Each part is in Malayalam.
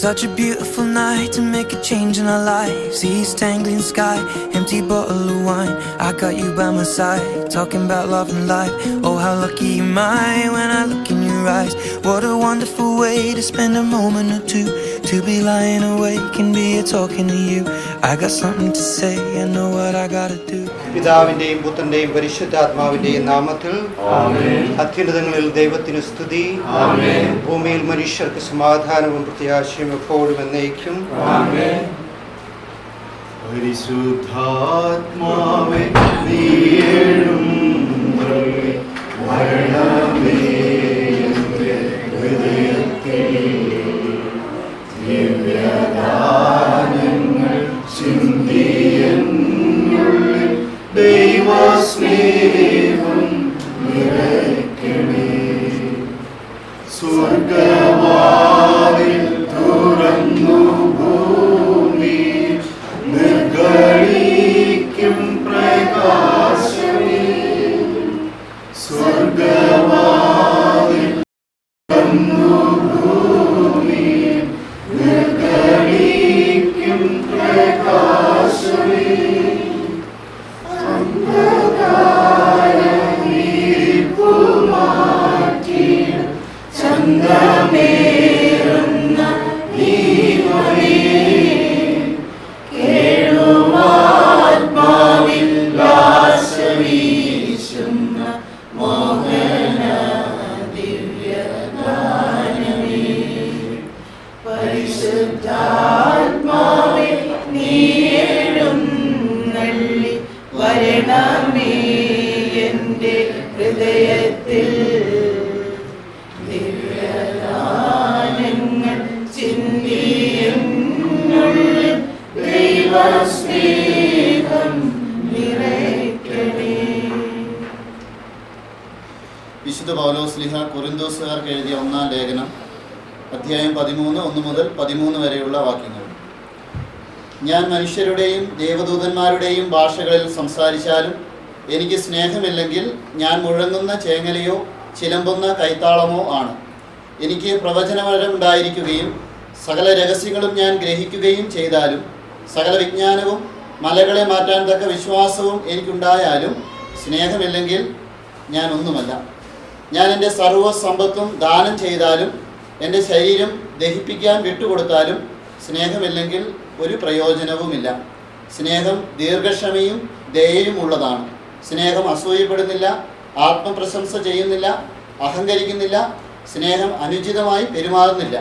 Such a beautiful night to make a change in our lives. East tangling sky, empty bottle of wine. I got you by my side, talking about love and life. Oh, how lucky am I when I look in your eyes. What a wonderful way to spend a moment or two. To be lying awake and be talking to you. I got something to say, I know what I gotta do. പിതാവിന്റെയും പുത്രന്റെയും പരിശുദ്ധാത്മാവിന്റെയും നാമത്തിൽ അത്യുന്നതങ്ങളിൽ ദൈവത്തിന് സ്തുതി. ഭൂമിയിൽ മനുഷ്യർക്ക് സമാധാനവും പ്രത്യാശയും എപ്പോഴും എന്നേക്കും. പരിശുദ്ധാത്മാവേ നീ എഴുന്നള്ളി വരണമേ എൻ്റെ ഹൃദയത്തിൽ ദിവ്യദാനങ്ങൾ ചിന്തിയെന്നുള്ളിൽ ദൈവസ്നേഹം നിറയ്ക്കണേ. സ്വർഗവാതിൽ തുറന്നു ഭൂമി നിർഗളിക്കും പ്രകാശമേ. സ്വർഗവാതിൽ തുറന്നു ഭൂമി നിർഗളിക്കും പ്രകാശമേ. ചന്ദ്രമേറുന്ന ദീപമേ കേളുവാത്മാവിൽ ലാശവീശുന്ന മോഹന ദിവ്യഗാനമേ. പരിശുദ്ധാത്മാവേ നീ എഴുന്നള്ളി വരണമേ എൻ്റെ ഹൃദയത്തിൽ. ദിവ്യദാനങ്ങൾ ചിന്തിയെന്നുള്ളിൽ ദൈവസ്നേഹം നിറയ്ക്കണേ. വിശുദ്ധ പൗലോസ്ലീഹ കൊരിന്തോസുകാർക്ക് എഴുതിയ 1-ാം ലേഖനം അധ്യായം 13 1 മുതൽ 13 വരെയുള്ള വാക്യങ്ങൾ. ഞാൻ മനുഷ്യരുടെയും ദേവദൂതന്മാരുടെയും ഭാഷകളിൽ സംസാരിച്ചാലും എനിക്ക് സ്നേഹമില്ലെങ്കിൽ ഞാൻ മുഴങ്ങുന്ന ചേങ്ങലയോ ചിലമ്പുന്ന കൈത്താളമോ ആണ്. എനിക്ക് പ്രവചനപരമുണ്ടായിരിക്കുകയും സകല രഹസ്യങ്ങളും ഞാൻ ഗ്രഹിക്കുകയും ചെയ്താലും സകല വിജ്ഞാനവും മലകളെ മാറ്റാൻ തക്ക വിശ്വാസവും എനിക്കുണ്ടായാലും സ്നേഹമില്ലെങ്കിൽ ഞാൻ ഒന്നുമല്ല. ഞാൻ എൻ്റെ സർവ്വസമ്പത്തും ദാനം ചെയ്താലും എൻ്റെ ശരീരം ദഹിപ്പിക്കാൻ വിട്ടുകൊടുത്താലും സ്നേഹമില്ലെങ്കിൽ ഒരു പ്രയോജനവുമില്ല. സ്നേഹം ദീർഘക്ഷമയും ദയയും ഉള്ളതാണ്. സ്നേഹം അസൂയപ്പെടുന്നില്ല, ആത്മപ്രശംസ ചെയ്യുന്നില്ല, അഹങ്കരിക്കുന്നില്ല. സ്നേഹം അനുചിതമായി പെരുമാറുന്നില്ല,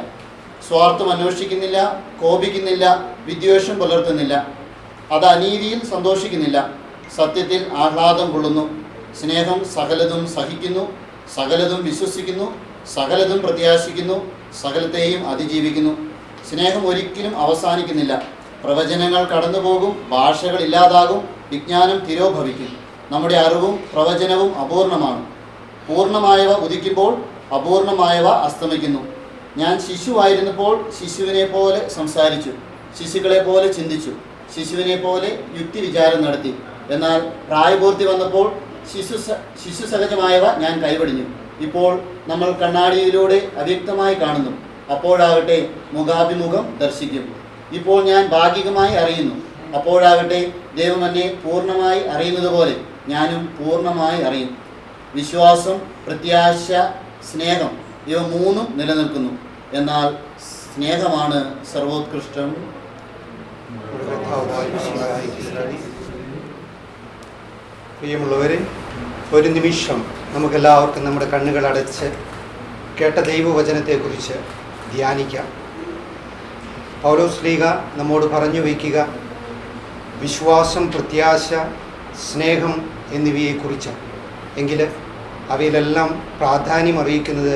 സ്വാർത്ഥം അന്വേഷിക്കുന്നില്ല, കോപിക്കുന്നില്ല, വിദ്വേഷം പുലർത്തുന്നില്ല. അത് അനീതിയിൽ സന്തോഷിക്കുന്നില്ല, സത്യത്തിൽ ആഹ്ലാദം കൊള്ളുന്നു. സ്നേഹം സകലതും സഹിക്കുന്നു, സകലതും വിശ്വസിക്കുന്നു, സകലതും പ്രത്യാശിക്കുന്നു, സകലത്തെയും അതിജീവിക്കുന്നു. സ്നേഹം ഒരിക്കലും അവസാനിക്കുന്നില്ല. പ്രവചനങ്ങൾ കടന്നുപോകും, ഭാഷകൾ ഇല്ലാതാകും, വിജ്ഞാനം തിരോഭവിക്കും. നമ്മുടെ അറിവും പ്രവചനവും അപൂർണമാണ്. പൂർണ്ണമായവ ഉദിക്കുമ്പോൾ അപൂർണമായവ അസ്തമിക്കുന്നു. ഞാൻ ശിശുവായിരുന്നപ്പോൾ ശിശുവിനെ പോലെ സംസാരിച്ചു, ശിശുക്കളെ പോലെ ചിന്തിച്ചു, ശിശുവിനെ പോലെ യുക്തി വിചാരം നടത്തി. എന്നാൽ പ്രായപൂർത്തി വന്നപ്പോൾ ശിശു സഹജമായവ ഞാൻ കൈവടിഞ്ഞു. ഇപ്പോൾ നമ്മൾ കണ്ണാടിയിലൂടെ അവ്യക്തമായി കാണുന്നു, അപ്പോഴാകട്ടെ മുഖാഭിമുഖം ദർശിക്കും. ഇപ്പോൾ ഞാൻ ഭാഗികമായി അറിയുന്നു, അപ്പോഴാകട്ടെ ദൈവം എന്നെ പൂർണ്ണമായി അറിയുന്നത് പോലെ ഞാനും പൂർണ്ണമായി അറിയും. വിശ്വാസം, പ്രത്യാശ, സ്നേഹം ഇവ മൂന്നും നിലനിൽക്കുന്നു. എന്നാൽ സ്നേഹമാണ് സർവോത്കൃഷ്ടം. പ്രിയമുള്ളവരെ, ഒരു നിമിഷം നമുക്കെല്ലാവർക്കും നമ്മുടെ കണ്ണുകൾ അടച്ച് കേട്ട ദൈവവചനത്തെക്കുറിച്ച് ധ്യാനിക്കാം. പൗലോസ്ലീഹ നമ്മോട് പറഞ്ഞു വയ്ക്കുക വിശ്വാസം, പ്രത്യാശ, സ്നേഹം എന്നിവയെക്കുറിച്ച്. എങ്കിൽ അവയിലെല്ലാം പ്രാധാന്യം അറിയിക്കുന്നത്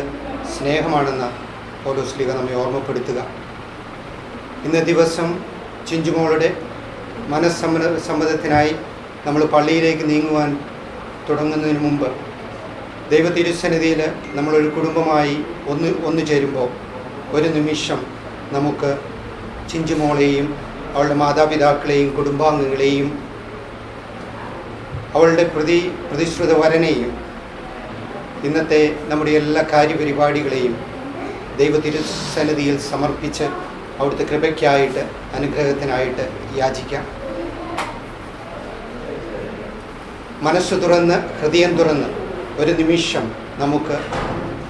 സ്നേഹമാണെന്ന് പൗലോസ്ലീഹ നമ്മെ ഓർമ്മപ്പെടുത്തുക. ഇന്ന ദിവസം ചിഞ്ചുമോളുടെ മനസ്സമ്മതത്തിനായി നമ്മൾ പള്ളിയിലേക്ക് നീങ്ങുവാൻ തുടങ്ങുന്നതിന് മുമ്പ് ദൈവ തിരുസന്നിധിയിൽ നമ്മളൊരു കുടുംബമായി ഒന്നു ചേരുമ്പോൾ ഒരു നിമിഷം നമുക്ക് ചിഞ്ചുമോളെയും അവളുടെ മാതാപിതാക്കളെയും കുടുംബാംഗങ്ങളെയും അവളുടെ പ്രതിശ്രുത വരനെയും ഇന്നത്തെ നമ്മുടെ എല്ലാ കാര്യപരിപാടികളെയും ദൈവതിരുസന്നിധിയിൽ സമർപ്പിച്ച് അവിടുത്തെ കൃപയ്ക്കായിട്ട് അനുഗ്രഹത്തിനായിട്ട് യാചിക്കാം. മനസ്സ് തുറന്ന് ഹൃദയം തുറന്ന് ഒരു നിമിഷം നമുക്ക്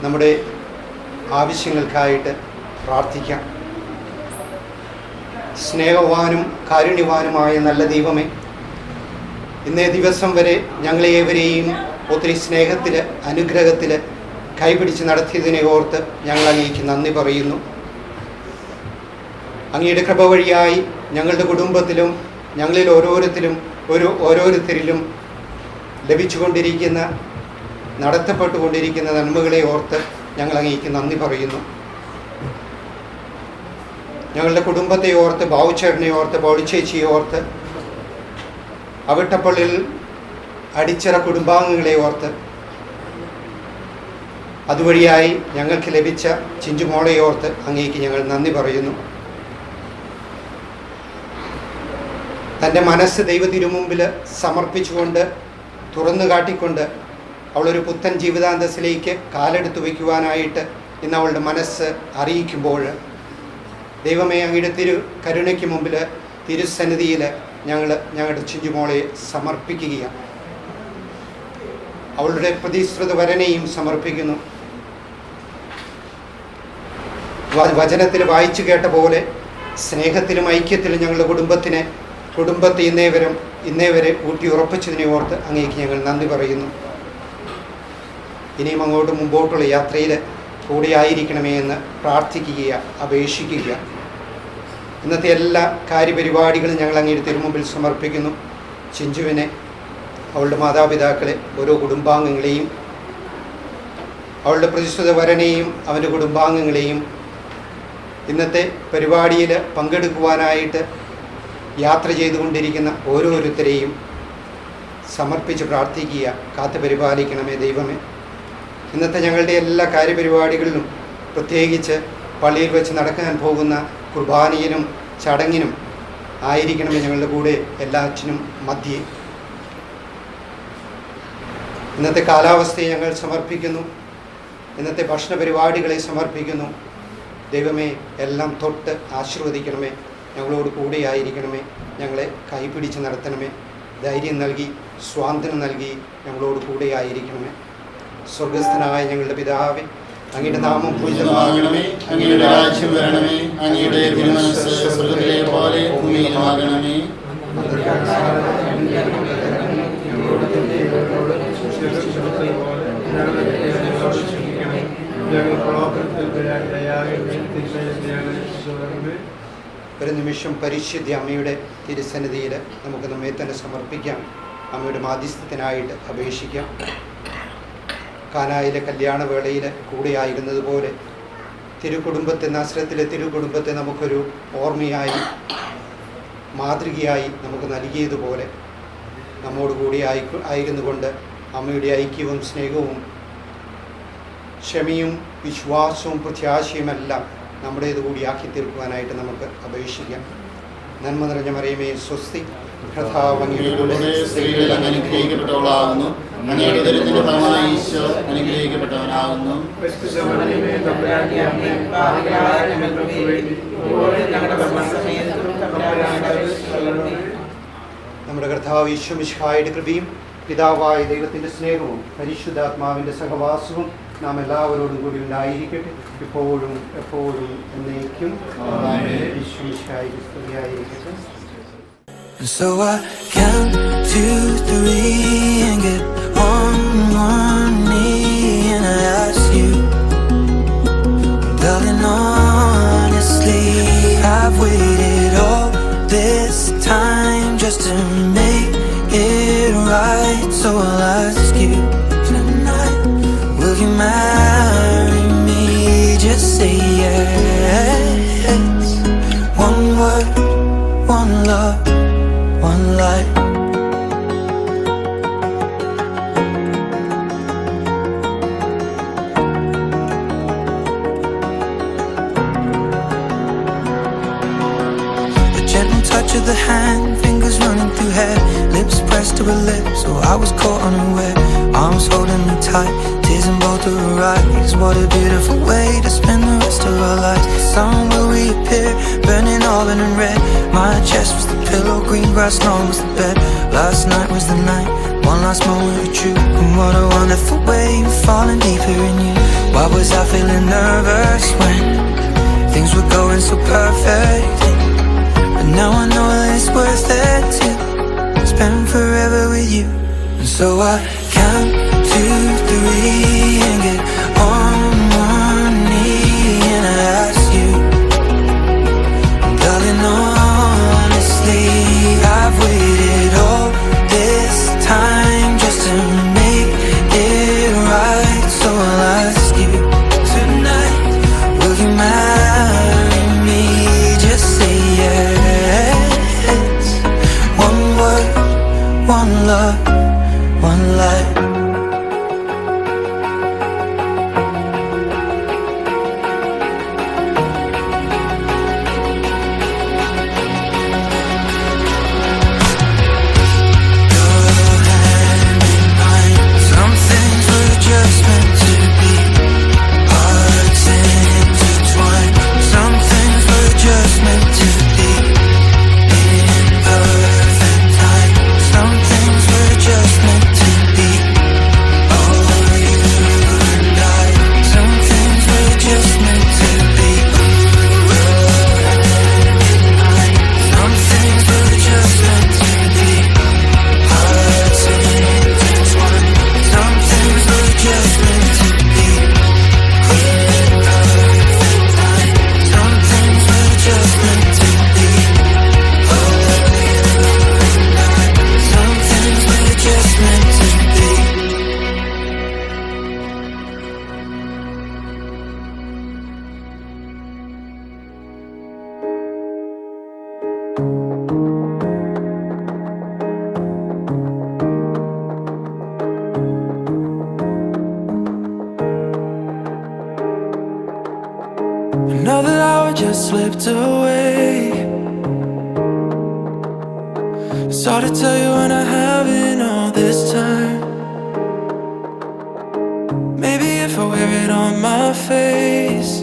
നമ്മുടെ ആവശ്യങ്ങൾക്കായിട്ട് പ്രാർത്ഥിക്കാം. സ്നേഹവാനും കാരുണ്യവാനുമായ നല്ല ദൈവമേ, ഇന്നേ ദിവസം വരെ ഞങ്ങളേവരെയും ഒത്തിരി സ്നേഹത്തിൽ അനുഗ്രഹത്തിൽ കൈപിടിച്ച് നടത്തിയതിനെ ഓർത്ത് ഞങ്ങൾ അങ്ങേക്ക് നന്ദി പറയുന്നു. അങ്ങയുടെ കൃപ വഴിയായി ഞങ്ങളുടെ കുടുംബത്തിലും ഞങ്ങളിൽ ഓരോരുത്തരിലും ലഭിച്ചുകൊണ്ടിരിക്കുന്ന നടത്തപ്പെട്ടുകൊണ്ടിരിക്കുന്ന നന്മകളെ ഓർത്ത് ഞങ്ങൾ അങ്ങേക്ക് നന്ദി പറയുന്നു. ഞങ്ങളുടെ കുടുംബത്തെ ഓർത്ത്, ബാവുച്ചേട്ടനെ ഓർത്ത്, ബോളിച്ചേച്ചിയെ ഓർത്ത്, അവിട്ടപ്പള്ളിൽ അടിച്ചിറ കുടുംബാംഗങ്ങളെ ഓർത്ത്, അതുവഴിയായി ഞങ്ങൾക്ക് ലഭിച്ച ചിഞ്ചുമോളെ ഓർത്ത് അങ്ങേക്ക് ഞങ്ങൾ നന്ദി പറയുന്നു. തൻ്റെ മനസ്സ് ദൈവത്തിരുമുമ്പിൽ സമർപ്പിച്ചുകൊണ്ട് തുറന്നു കാട്ടിക്കൊണ്ട് അവളൊരു പുത്തൻ ജീവിതാന്തസ്സിലേക്ക് കാലെടുത്തു വയ്ക്കുവാനായിട്ട് ഇന്ന് അവളുടെ മനസ്സ് അറിയിക്കുമ്പോൾ ദൈവമേ, അങ്ങയുടെ കരുണയ്ക്ക് മുമ്പിൽ തിരുസന്നിധിയിൽ ഞങ്ങളുടെ ചിഞ്ചുമോളെ സമർപ്പിക്കുകയാണ്. അവളുടെ പ്രതിശ്രുത വരനെയും സമർപ്പിക്കുന്നു. വചനത്തിൽ വായിച്ചു കേട്ട പോലെ സ്നേഹത്തിലും ഐക്യത്തിലും ഞങ്ങളുടെ കുടുംബത്തെ ഇന്നേ വരെ ഊട്ടിയുറപ്പിച്ചതിനെ ഓർത്ത് അങ്ങേക്ക് ഞങ്ങൾ നന്ദി പറയുന്നു. ഇനിയും മുമ്പോട്ടുള്ള യാത്രയിൽ കൂടെയായിരിക്കണമേ എന്ന് പ്രാർത്ഥിക്കുക, അപേക്ഷിക്കുക. ഇന്നത്തെ എല്ലാ കാര്യപരിപാടികളും ഞങ്ങൾ അങ്ങയുടെ തിരുമുമ്പിൽ സമർപ്പിക്കുന്നു. ചിഞ്ചുവിനെ, അവളുടെ മാതാപിതാക്കളെ, ഓരോ കുടുംബാംഗങ്ങളെയും, അവളുടെ പ്രതിശ്രുത വരനെയും അവൻ്റെ കുടുംബാംഗങ്ങളെയും ഇന്നത്തെ പരിപാടിയിൽ പങ്കെടുക്കുവാനായിട്ട് യാത്ര ചെയ്തുകൊണ്ടിരിക്കുന്ന ഓരോരുത്തരെയും സമർപ്പിച്ച് പ്രാർത്ഥിക്കുക. കാത്തു പരിപാലിക്കണമേ ദൈവമേ. ഇന്നത്തെ ഞങ്ങളുടെ എല്ലാ കാര്യപരിപാടികളിലും, പ്രത്യേകിച്ച് പള്ളിയിൽ വെച്ച് നടക്കാൻ പോകുന്ന കുർബാനയിലും ചടങ്ങിനും ആയിരിക്കണമേ ഞങ്ങളുടെ കൂടെ എല്ലാറ്റിനും മധ്യേ. ഇന്നത്തെ കാലാവസ്ഥയെ ഞങ്ങൾ സമർപ്പിക്കുന്നു. ഇന്നത്തെ ഭക്ഷണ പരിപാടികളെ സമർപ്പിക്കുന്നു. ദൈവമേ, എല്ലാം തൊട്ട് ആശീർവദിക്കണമേ. ഞങ്ങളോട് കൂടെയായിരിക്കണമേ. ഞങ്ങളെ കൈപിടിച്ച് നടത്തണമേ. ധൈര്യം നൽകി, സ്വാതന്ത്ര്യം നൽകി ഞങ്ങളോട് കൂടെയായിരിക്കണമേ. സ്വർഗസ്ഥനായ ഞങ്ങളുടെ പിതാവേ, അങ്ങയുടെ നാമം പൂജിതമാകണമേ. അങ്ങയുടെ രാജ്യം വരണമേ. അങ്ങയുടെ തിരുമനസ്സ് സ്വർഗ്ഗത്തിലെ പോലെ ഭൂമിയിലുമാകണമേ. ഒരു നിമിഷം പരിശുദ്ധ അമ്മയുടെ തിരുസന്നിധിയിൽ നമുക്ക് നമ്മെ തന്നെ സമർപ്പിക്കാം. അമ്മയുടെ മാധ്യസ്ഥത്തിനായിട്ട് അപേക്ഷിക്കാം. കാനായിലെ കല്യാണവേളയിൽ കൂടെയായിരുന്നതുപോലെ നാസറത്തിലെ തിരുകുടുംബത്തെ നമുക്കൊരു ഓർമ്മയായി, മാതൃകയായി നമുക്ക് നൽകിയതുപോലെ നമ്മോട് കൂടി ആയിരുന്നു കൊണ്ട് അമ്മയുടെ ഐക്യവും സ്നേഹവും ക്ഷമയും വിശ്വാസവും പ്രത്യാശയുമെല്ലാം നമ്മുടേത് കൂടിയാക്കി തീർക്കുവാനായിട്ട് നമുക്ക് അപേക്ഷിക്കാം. നന്മ നിറഞ്ഞ മറിയമേ, സ്വസ്തി, കർത്താവ് അങ്ങയുടെ കൂടെ സ്ത്രീകളിൽ അങ്ങ് അനുഗ്രഹിക്കപ്പെട്ടവളാകുന്നു. അങ്ങയുടെ ഉദരത്തിന്റെ ഫലമായി ഈശോ അനുഗ്രഹിക്കപ്പെട്ടവനാകുന്നു. നമ്മുടെ കർത്താവ് ഈശോ മിശിഹായുടെ കൃപയും പിതാവായ ദൈവത്തിൻ്റെ സ്നേഹവും പരിശുദ്ധാത്മാവിൻ്റെ സഹവാസവും നാം എല്ലാവരോടും കൂടി ഉണ്ടായിരിക്കട്ടെ, ഇപ്പോഴും എപ്പോഴും എന്നേക്കും. ഈശോ മിശിഹായുടെ സ്തുതിയായിരിക്കട്ടെ. So I count 2, 3 and get on one knee and I ask you, darling, honestly, I've waited all this time just to make it right. So I'll ask you tonight, will you marry me? Just say yes. One word, one love, one life. A gentle touch touch of the hand, fingers running through hair, lips pressed to her lips, so I was caught unaware. Arms holding me tight, tears in both of her eyes. What a beautiful way to spend the rest of our lives. The sun will reappear, burning auburn and red. My chest was the pillow, green grass lawn was the bed. Last night was the night, one last moment with you. And what a wonderful way of falling deeper in you. Why was I feeling nervous when things were going so perfect? But now I know that it's worth it to spend forever with you. And so I count 2, 3 and get on one knee and I ask you, darling, honestly, I've waited all this time just to make it right. So I'll ask you tonight, will you marry me? Just say yes. One word, one love, one life. Another hour just slipped away. It's hard to tell you when I haven't all this time. Maybe if I wear it on my face,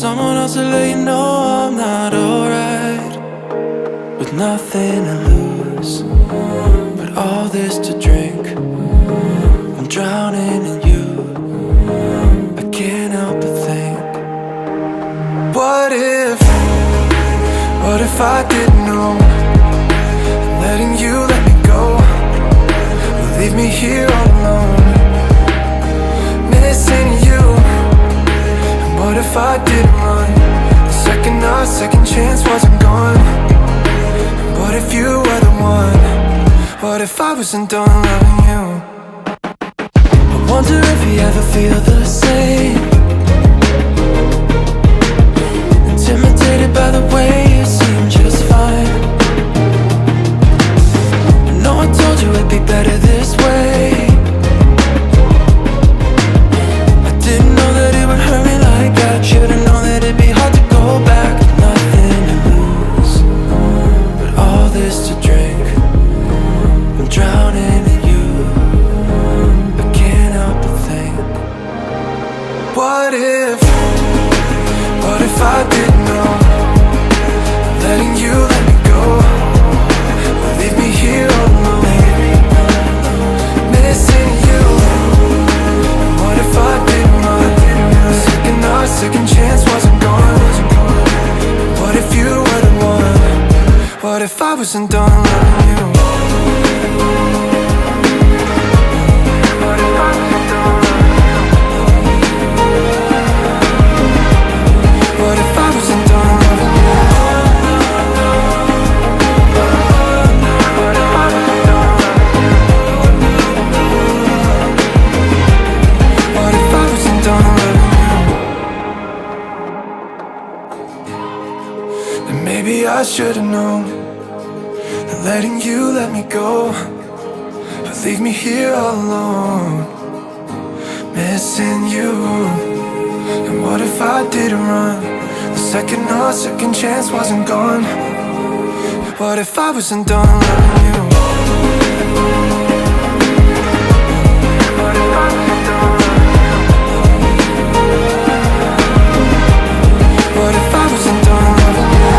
someone else will let you know I'm not alright. With nothing to lose, but all this to drink, I'm drowning in you. I can't help but think, what if I didn't know? Letting you let me go will leave me here all alone, missing you. And what if I didn't run the second our second chance wasn't gone? And what if you were the one? What if I wasn't done loving you? I wonder if you ever feel the same, intimidated by the way you seem just fine. I know I told you it'd be better this way. I didn't know that it would hurt me like that. Should've known that it'd be hard to go back. Nothing to lose, but all this to drink. I'm drowning in you. I can't help but think, what if I didn't know? Letting you let me go will leave me here all alone, missing you. And what if I didn't run the second chance wasn't gone? What if you were the one? What if I wasn't done loving you? What if I wasn't done loving you? What if I wasn't done loving you? What if I wasn't done loving you? What if I wasn't done loving you? And maybe I should've known that letting you let me go would leave me here all alone, missing you. And what if I didn't run the second chance wasn't gone. What if I wasn't done loving you? What if I wasn't done loving you? What if I wasn't done loving you?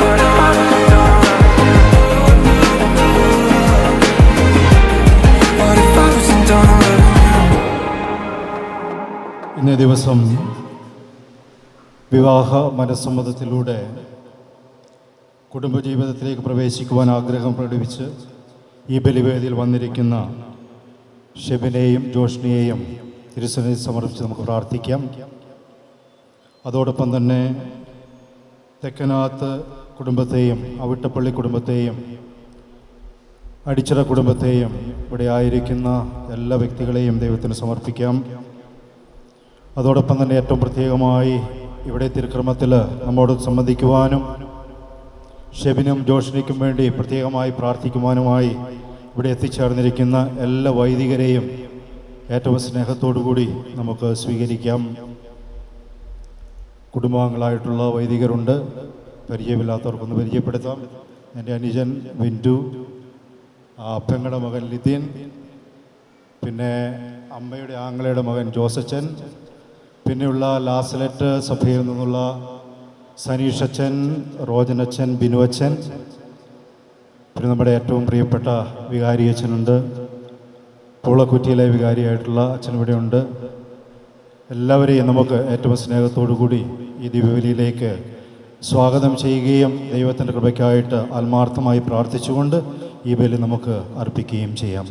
What if I wasn't done loving you? What if I wasn't done loving you? ഇന്നേ ദിവസം വിവാഹ മനസ്സമ്മതത്തിലൂടെ കുടുംബജീവിതത്തിലേക്ക് പ്രവേശിക്കുവാൻ ആഗ്രഹം പ്രകടിപ്പിച്ച് ഈ ബലിവേദിയിൽ വന്നിരിക്കുന്ന ഷെബിനെയും ജോഷ്ണിയെയും തിരുസന്നിധിയിൽ സമർപ്പിച്ച് നമുക്ക് പ്രാർത്ഥിക്കാം. അതോടൊപ്പം തന്നെ തെക്കനാത്ത് കുടുംബത്തെയും അവിട്ടപ്പള്ളി കുടുംബത്തെയും അടിച്ചിറ കുടുംബത്തെയും ഇവിടെ ആയിരിക്കുന്ന എല്ലാ വ്യക്തികളെയും ദൈവത്തിന് സമർപ്പിക്കാം. അതോടൊപ്പം തന്നെ ഏറ്റവും പ്രത്യേകമായി ഇവിടെ തിരുക്രമത്തിൽ നമ്മോട് സംബന്ധിക്കുവാനും ഷെബിനും ജോഷിനിക്കും വേണ്ടി പ്രത്യേകമായി പ്രാർത്ഥിക്കുവാനുമായി ഇവിടെ എത്തിച്ചേർന്നിരിക്കുന്ന എല്ലാ വൈദികരെയും ഏറ്റവും സ്നേഹത്തോടു കൂടി നമുക്ക് സ്വീകരിക്കാം. കുടുംബാംഗങ്ങളായിട്ടുള്ള വൈദികരുണ്ട്, പരിചയമില്ലാത്തവർക്കൊന്ന് പരിചയപ്പെടുത്താം. എൻ്റെ അനുജൻ വിൻറ്റു, അപ്പങ്ങളുടെ മകൻ ലിതിൻ, പിന്നെ അമ്മയുടെ ആങ്ങളയുടെ മകൻ ജോസച്ചൻ, പിന്നെയുള്ള ലാസലറ്റ് സഭയിൽ നിന്നുള്ള സനീഷച്ചൻ, റോജനച്ചൻ, ബിനുവച്ചൻ, പിന്നെ നമ്മുടെ ഏറ്റവും പ്രിയപ്പെട്ട വികാരി അച്ഛനുണ്ട്, പൂളക്കുറ്റിയിലെ വികാരിയായിട്ടുള്ള അച്ഛൻ ഇവിടെയുണ്ട്. എല്ലാവരെയും നമുക്ക് ഏറ്റവും സ്നേഹത്തോടു കൂടി ഈ ദിവ്യബലിയിലേക്ക് സ്വാഗതം ചെയ്യുകയും ദൈവത്തിൻ്റെ കൃപയ്ക്കായിട്ട് ആത്മാർത്ഥമായി പ്രാർത്ഥിച്ചുകൊണ്ട് ഈ ബലി നമുക്ക് അർപ്പിക്കുകയും ചെയ്യാം.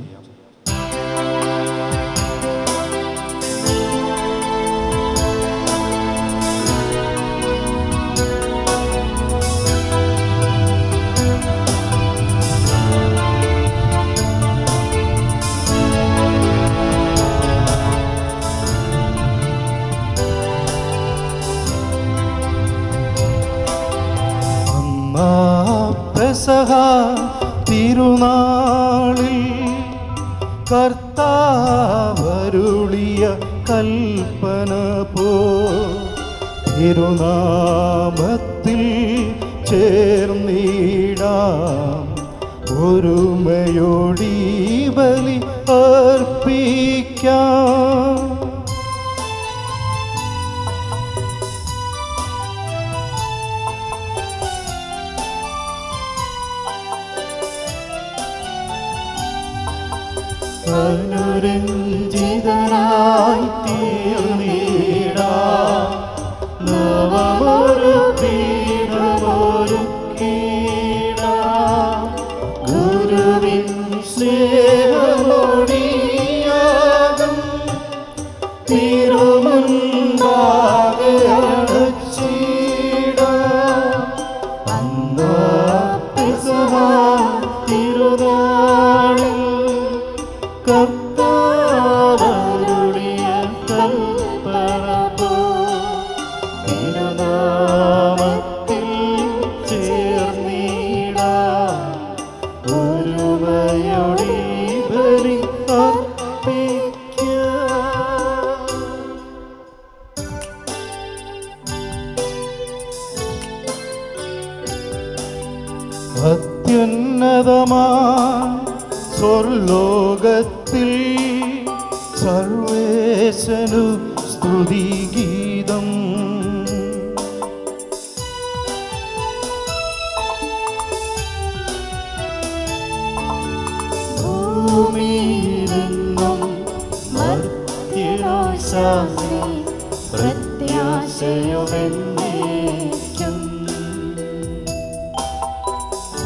പെസഹ തിരുനാളിൽ കർത്താവരുളിയ കൽപ്പന പോ തിരുനാമത്തിൽ ചേർന്നിടാം, ഒരുമയോടി ബലി അർപ്പിക്കാം. അനുരഞ്ജിതനായി തീർന്നിടാം, നവമൊരു പീഠമൊരുക്കിടാം, ഗുരുവിൻ സ്നേഹമൊടിയാകും തിരുമുൻപാകെ അടച്ചിടാം. അന്നാ പെസഹ തിരുനാളിൽ കർത്താവരുളിയ കൽപ്പന പോ തിരുനാമത്തിൽ ചേർന്നിടാം, ഒരുമയോടെ ബലി അർപ്പിക്കാം. അത്യുന്നതമാ സ്വർലോകത്തിൽ സർവേശനു സ്തുതിഗീതം. ഭൂമിയിലെന്നും മർത്യനായി ശാന്തി പ്രത്യാശയുമെന്നേക്കും.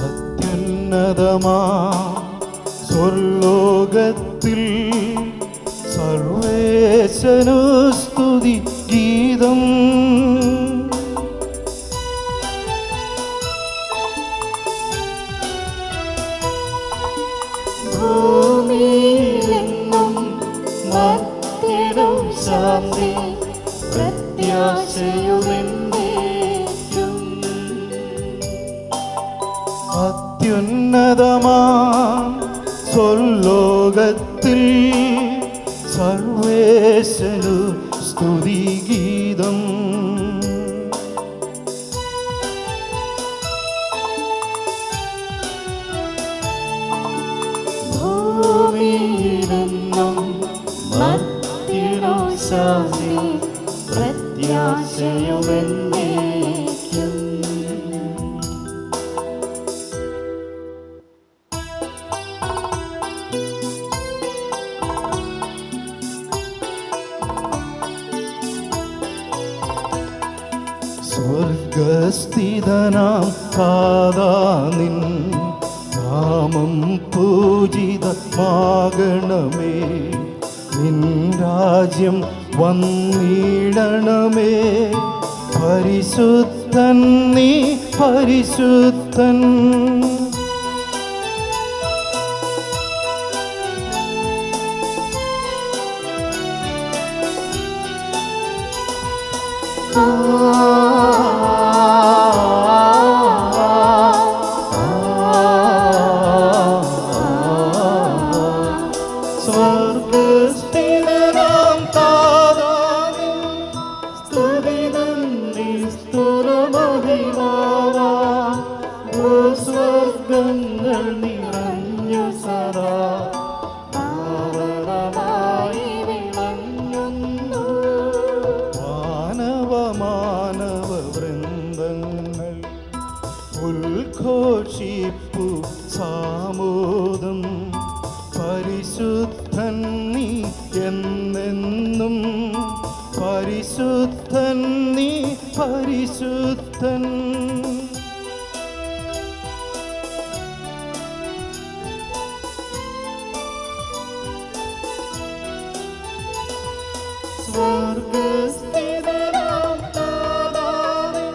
അത്യുന്നതമാ സ്വർലോകത്തിൽ സർവേശനു സ്തുതി ഗീതം. ഭൂമിയിലെങ്ങും മർത്യനും ശാന്തി പ്രത്യാശയുമെന്നേക്കും. അത്യുന്നതമാ സ്വർലോകത്തിൽ സർവേശനു സ്തുതി പ്രത്യാശയുമെന്നേക്കും. സ്വർഗസ്ഥിതനാം കാതാനിൻ നാമം പൂജിതമാകണമേ. നിൻ രാജ്യം വന്നിടണമേ. പരിശുദ്ധൻ നീ പരിശുദ്ധൻ. സ്വർഗസ്ഥിതനാം താതാവിൻ സ്തുതി നന്ദി സ്തുതിമഹിമാവാ. സ്വർഗങ്ങൾ നിറഞ്ഞു സദാ പാവനമായി വിളങ്ങുന്നു. മാനവ വൃന്ദങ്ങൾ ഉദ്ഘോഷിപ്പു സാമോദം. പരിശുദ്ധൻ നീ എന്നെന്നും. പരിശുദ്ധൻ നീ പരിശുദ്ധൻ. സ്വർഗസ്ഥിതനാം താതാവിൻ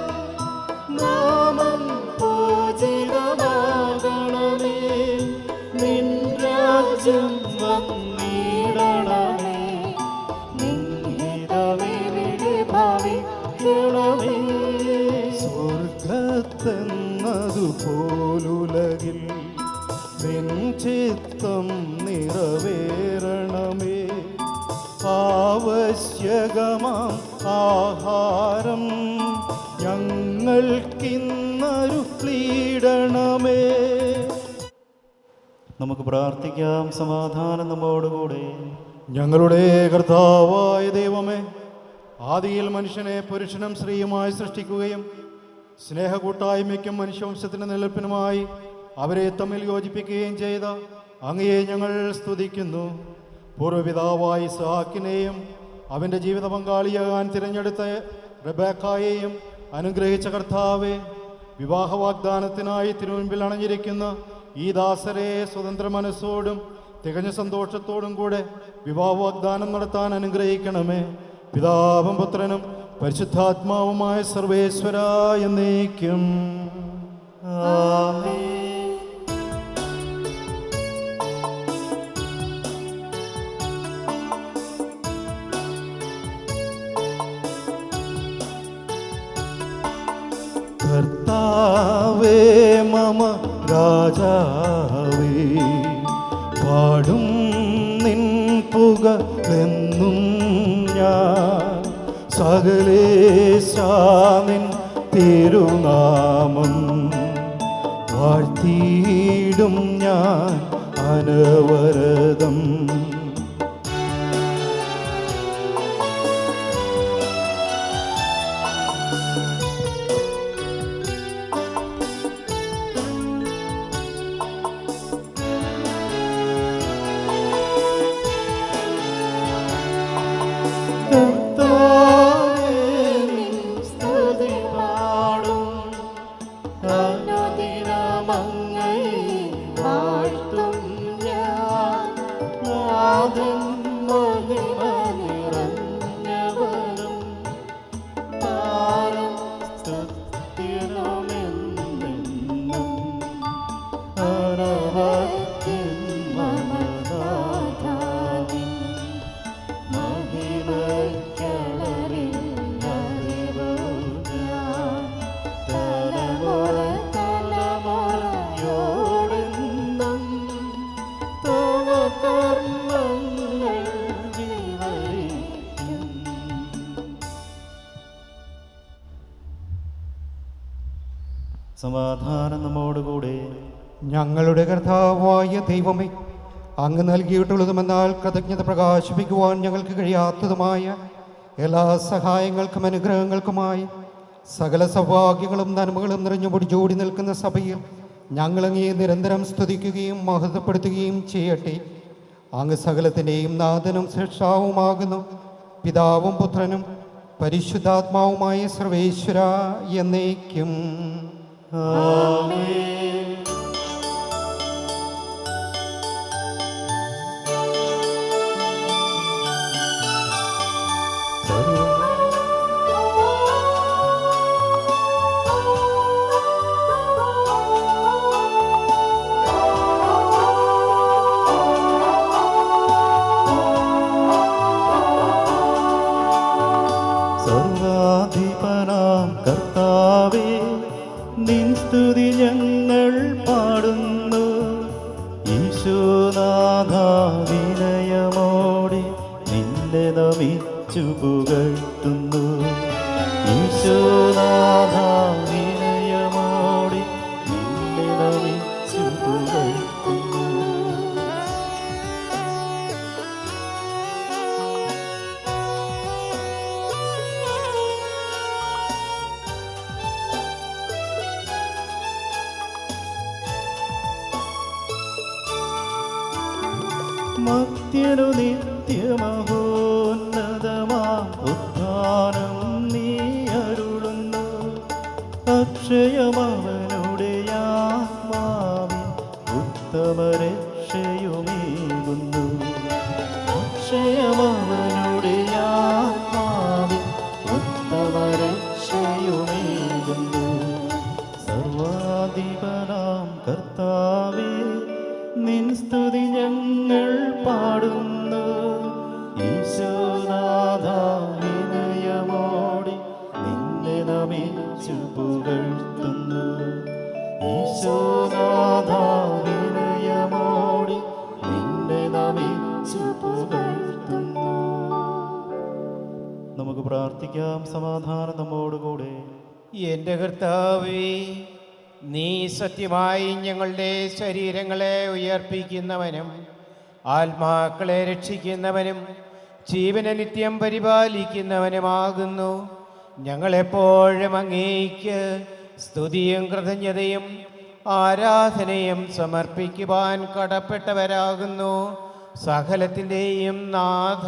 നാമം പൂജിതമാകണമേ. നിൻ രാജ്യം വന്നിടണമേ. നിൻ ഹിതമിവിടെ ഭവിക്കണമേ. സ്വർഗത്തെന്നതുപോലുലകിൽ നിൻ ചിത്തം നിറവേറണമേ. ആവശ്യകമാം ആഹാരം ഞങ്ങൾക്കിന്നരുളിയിടണമേ. നമുക്ക് പ്രാർത്ഥിക്കാം. സമാധാനം നമ്മോടുകൂടെ. ഞങ്ങളുടെ കർത്താവായ ദൈവമേ, ആദിയിൽ മനുഷ്യനെ പുരുഷനും സ്ത്രീയുമായി സൃഷ്ടിക്കുകയും സ്നേഹകൂട്ടായ്മയ്ക്കും മനുഷ്യവംശത്തിൻ്റെ നിലനിൽപ്പിനുമായി അവരെ തമ്മിൽ യോജിപ്പിക്കുകയും ചെയ്ത അങ്ങയെ ഞങ്ങൾ സ്തുതിക്കുന്നു. പൂർവ്വപിതാവായ ഇസ്ഹാക്കിനെയും അവൻ്റെ ജീവിത പങ്കാളിയാകാൻ തിരഞ്ഞെടുത്ത റെബേക്കായെയും അനുഗ്രഹിച്ച കർത്താവെ, വിവാഹ വാഗ്ദാനത്തിനായി തിരുമുൻപിൽ അണഞ്ഞിരിക്കുന്ന ഈ ദാസരെ സ്വതന്ത്ര മനസ്സോടും തികഞ്ഞ സന്തോഷത്തോടും കൂടെ വിവാഹ വാഗ്ദാനം നടത്താൻ അനുഗ്രഹിക്കണമേ. പിതാവും പുത്രനും പരിശുദ്ധാത്മാവുമായ സർവേശ്വര എന്നേക്കും. ആമേൻ. കർത്താവേ മമ രാജാവേ, പാടും നിൻ പുകഴെന്നും ഞാൻ. സകലേശാ നിൻ തിരുനാമം വാഴ്ത്തിയിടും ഞാൻ അനവരതം. സമാധാനം നമ്മോടുകൂടെ. ഞങ്ങളുടെ കർത്താവായ ദൈവമേ, അങ്ങ് നൽകിയിട്ടുള്ളതുമെന്നാൽ കൃതജ്ഞത പ്രകാശിപ്പിക്കുവാൻ ഞങ്ങൾക്ക് കഴിയാത്തതുമായ എല്ലാ സഹായങ്ങൾക്കും അനുഗ്രഹങ്ങൾക്കുമായി സകല സൗഭാഗ്യങ്ങളും നന്മകളും നിറഞ്ഞു പൊടിച്ചോടി നിൽക്കുന്ന സഭയിൽ ഞങ്ങളങ്ങയെ നിരന്തരം സ്തുതിക്കുകയും മഹത്വപ്പെടുത്തുകയും ചെയ്യട്ടെ. അങ്ങ് സകലത്തിൻ്റെയും നാഥനും സൃഷ്ടാവുമാകുന്നു. പിതാവും പുത്രനും പരിശുദ്ധാത്മാവുമായ സർവേശ്വര എന്നേക്കും. സർവാധിപനാം കർത്താവേ, നിൻ സ്തുതി ഞങ്ങൾ പാടുന്നു. ഈശോനാഥ വിനയമോടെ നിന്നെ നമിച്ചു പുകഴ്ത്തുന്നു. ഈശോനാഥ വിനയമോടെ നിന്നെ നമിച്ചു പുകഴ്ത്തുന്നു. മർത്യനു നിത്യമഹോന്നതമാം ഉദ്ധാനം നീ അരുളുന്നു. അക്ഷയമവനുടെ ആത്മാവിൻ ഉത്തമരക്ഷയുമേകുന്നു. അക്ഷയമവനുടെ ആത്മാവിൻ ഉത്തമരക്ഷയുമേകുന്നു. സർവാധിപനാം കർത്താവേ, നിൻ സ്തുതി ഞങ്ങൾ പാടുന്നു. ഈശോനാഥ വിനയമോടെ നിന്നെ നമിച്ചു പുകഴ്ത്തുന്നു. ഈശോനാഥ വിനയമോടെ നിന്നെ നമിച്ചു പുകഴ്ത്തുന്നു. നമുക്ക് പ്രാർത്ഥിക്കാം. സമാധാനം നമ്മോടുകൂടെ. എൻ്റെ കർത്താവേ, നീ സത്യമായി ഞങ്ങളുടെ ശരീരങ്ങളെ ഉയർപ്പിക്കുന്നവനും ആത്മാക്കളെ രക്ഷിക്കുന്നവനും ജീവനെ നിത്യം പരിപാലിക്കുന്നവനുമാകുന്നു. ഞങ്ങളെപ്പോഴും അങ്ങേയ്ക്ക് സ്തുതിയും കൃതജ്ഞതയും ആരാധനയും സമർപ്പിക്കുവാൻ കടപ്പെട്ടവരാകുന്നു. സകലത്തിൻ്റെയും നാഥ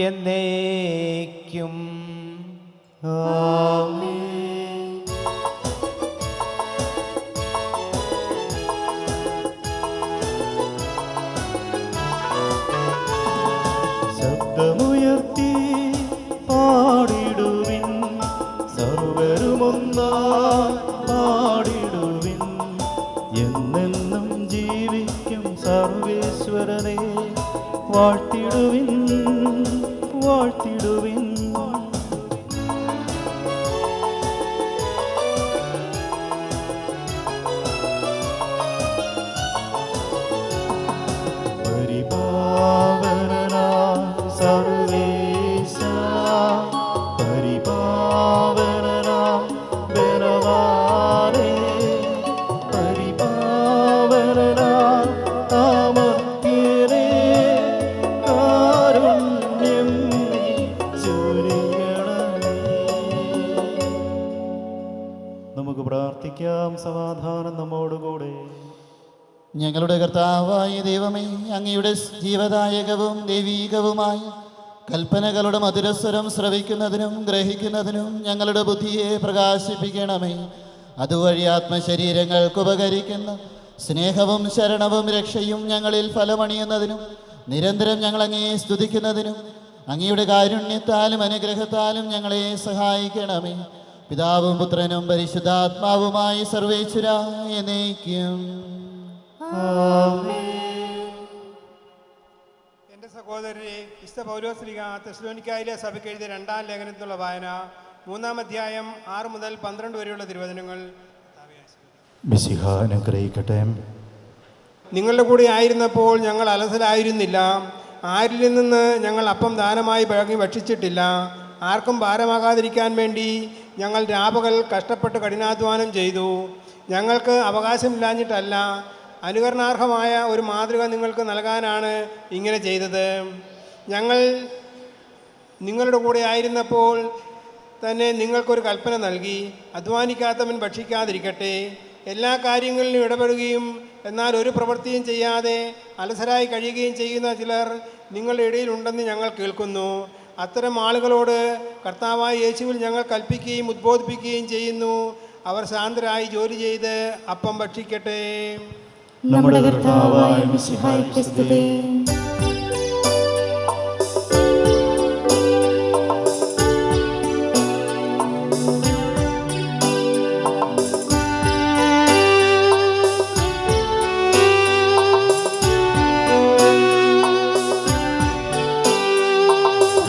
എന്നേക്കും. ആമേൻ. ശബ്ദമുയർത്തി പാടിടുവിൻ, സർവരുമൊന്നായി പാടിടുവിൻ. എന്നെന്നും ജീവിക്കും സർവേശ്വരനെ വാഴ്ത്തിടുവിൻ, വാഴ്ത്തിടുവിൻ. നമുക്ക് പ്രാർത്ഥിക്കാം. സമാധാനം നമ്മോടുകൂടെ. ഞങ്ങളുടെ കർത്താവായ ദൈവമേ, അങ്ങയുടെ ജീവദായകവും ദൈവീകവുമായ കൽപ്പനകളുടെ മധുരസ്വരം ശ്രവിക്കുന്നതിനും ഗ്രഹിക്കുന്നതിനും ഞങ്ങളുടെ ബുദ്ധിയെ പ്രകാശിപ്പിക്കണമേ. അതുവഴി ആത്മശരീരങ്ങൾക്ക് ഉപകരിക്കുന്ന സ്നേഹവും ശരണവും രക്ഷയും ഞങ്ങളിൽ ഫലമണിയുന്നതിനും നിരന്തരം ഞങ്ങൾ അങ്ങയെ സ്തുതിക്കുന്നതിനും അങ്ങയുടെ കാരുണ്യത്താലും അനുഗ്രഹത്താലും ഞങ്ങളെ സഹായിക്കണമേ. പിതാവും പുത്രനും പരിശുദ്ധാത്മാവുമായി സർവേശ്വര എന്നേക്കും. എൻ്റെ സഹോദരരെ, വിശുദ്ധ പൗലോസ് ശ്ലീഹ തെസ്സലോനിക്കായിലെ സഭയ്ക്ക് എഴുതിയ 2-ാം ലേഖനത്തിലുള്ള വായന 3-ാം അധ്യായം 6 മുതൽ 12 വരെയുള്ള തിരുവചനങ്ങൾ. മിശിഹ അനുഗ്രഹിക്കട്ടെ. നിങ്ങളുടെ കൂടെ ആയിരുന്നപ്പോൾ ഞങ്ങൾ അലസരായിരുന്നില്ല. ആരിൽ നിന്ന് ഞങ്ങൾ അപ്പം ദാനമായി വാങ്ങി ഭക്ഷിച്ചിട്ടില്ല. ആർക്കും ഭാരമാകാതിരിക്കാൻ വേണ്ടി ഞങ്ങൾ രാപകൽ കഷ്ടപ്പെട്ട് കഠിനാധ്വാനം ചെയ്തു. ഞങ്ങൾക്ക് അവകാശമില്ലാഞ്ഞിട്ടല്ല, അനുകരണാർഹമായ ഒരു മാതൃക നിങ്ങൾക്ക് നൽകാനാണ് ഇങ്ങനെ ചെയ്തത്. ഞങ്ങൾ നിങ്ങളുടെ കൂടെ ആയിരുന്നപ്പോൾ തന്നെ നിങ്ങൾക്കൊരു കൽപ്പന നൽകി, അധ്വാനിക്കാത്തവൻ ഭക്ഷിക്കാതിരിക്കട്ടെ. എല്ലാ കാര്യങ്ങളിലും ഇടപെടുകയും എന്നാൽ ഒരു പ്രവൃത്തിയും ചെയ്യാതെ അലസരായി കഴിയുകയും ചെയ്യുന്ന ചിലർ നിങ്ങളുടെ ഇടയിലുണ്ടെന്ന് ഞങ്ങൾ കേൾക്കുന്നു. അത്തരം ആളുകളോട് കർത്താവായ യേശുവിൽ ഞങ്ങൾ കൽപ്പിക്കുകയും ഉദ്ബോധിപ്പിക്കുകയും ചെയ്യുന്നു. അവർ ശാന്തരായി ജോലി ചെയ്ത് അപ്പം ഭക്ഷിക്കട്ടെ. നമ്മുടെ കർത്താവായ മിശിഹായ്ക്ക് സ്തുതി.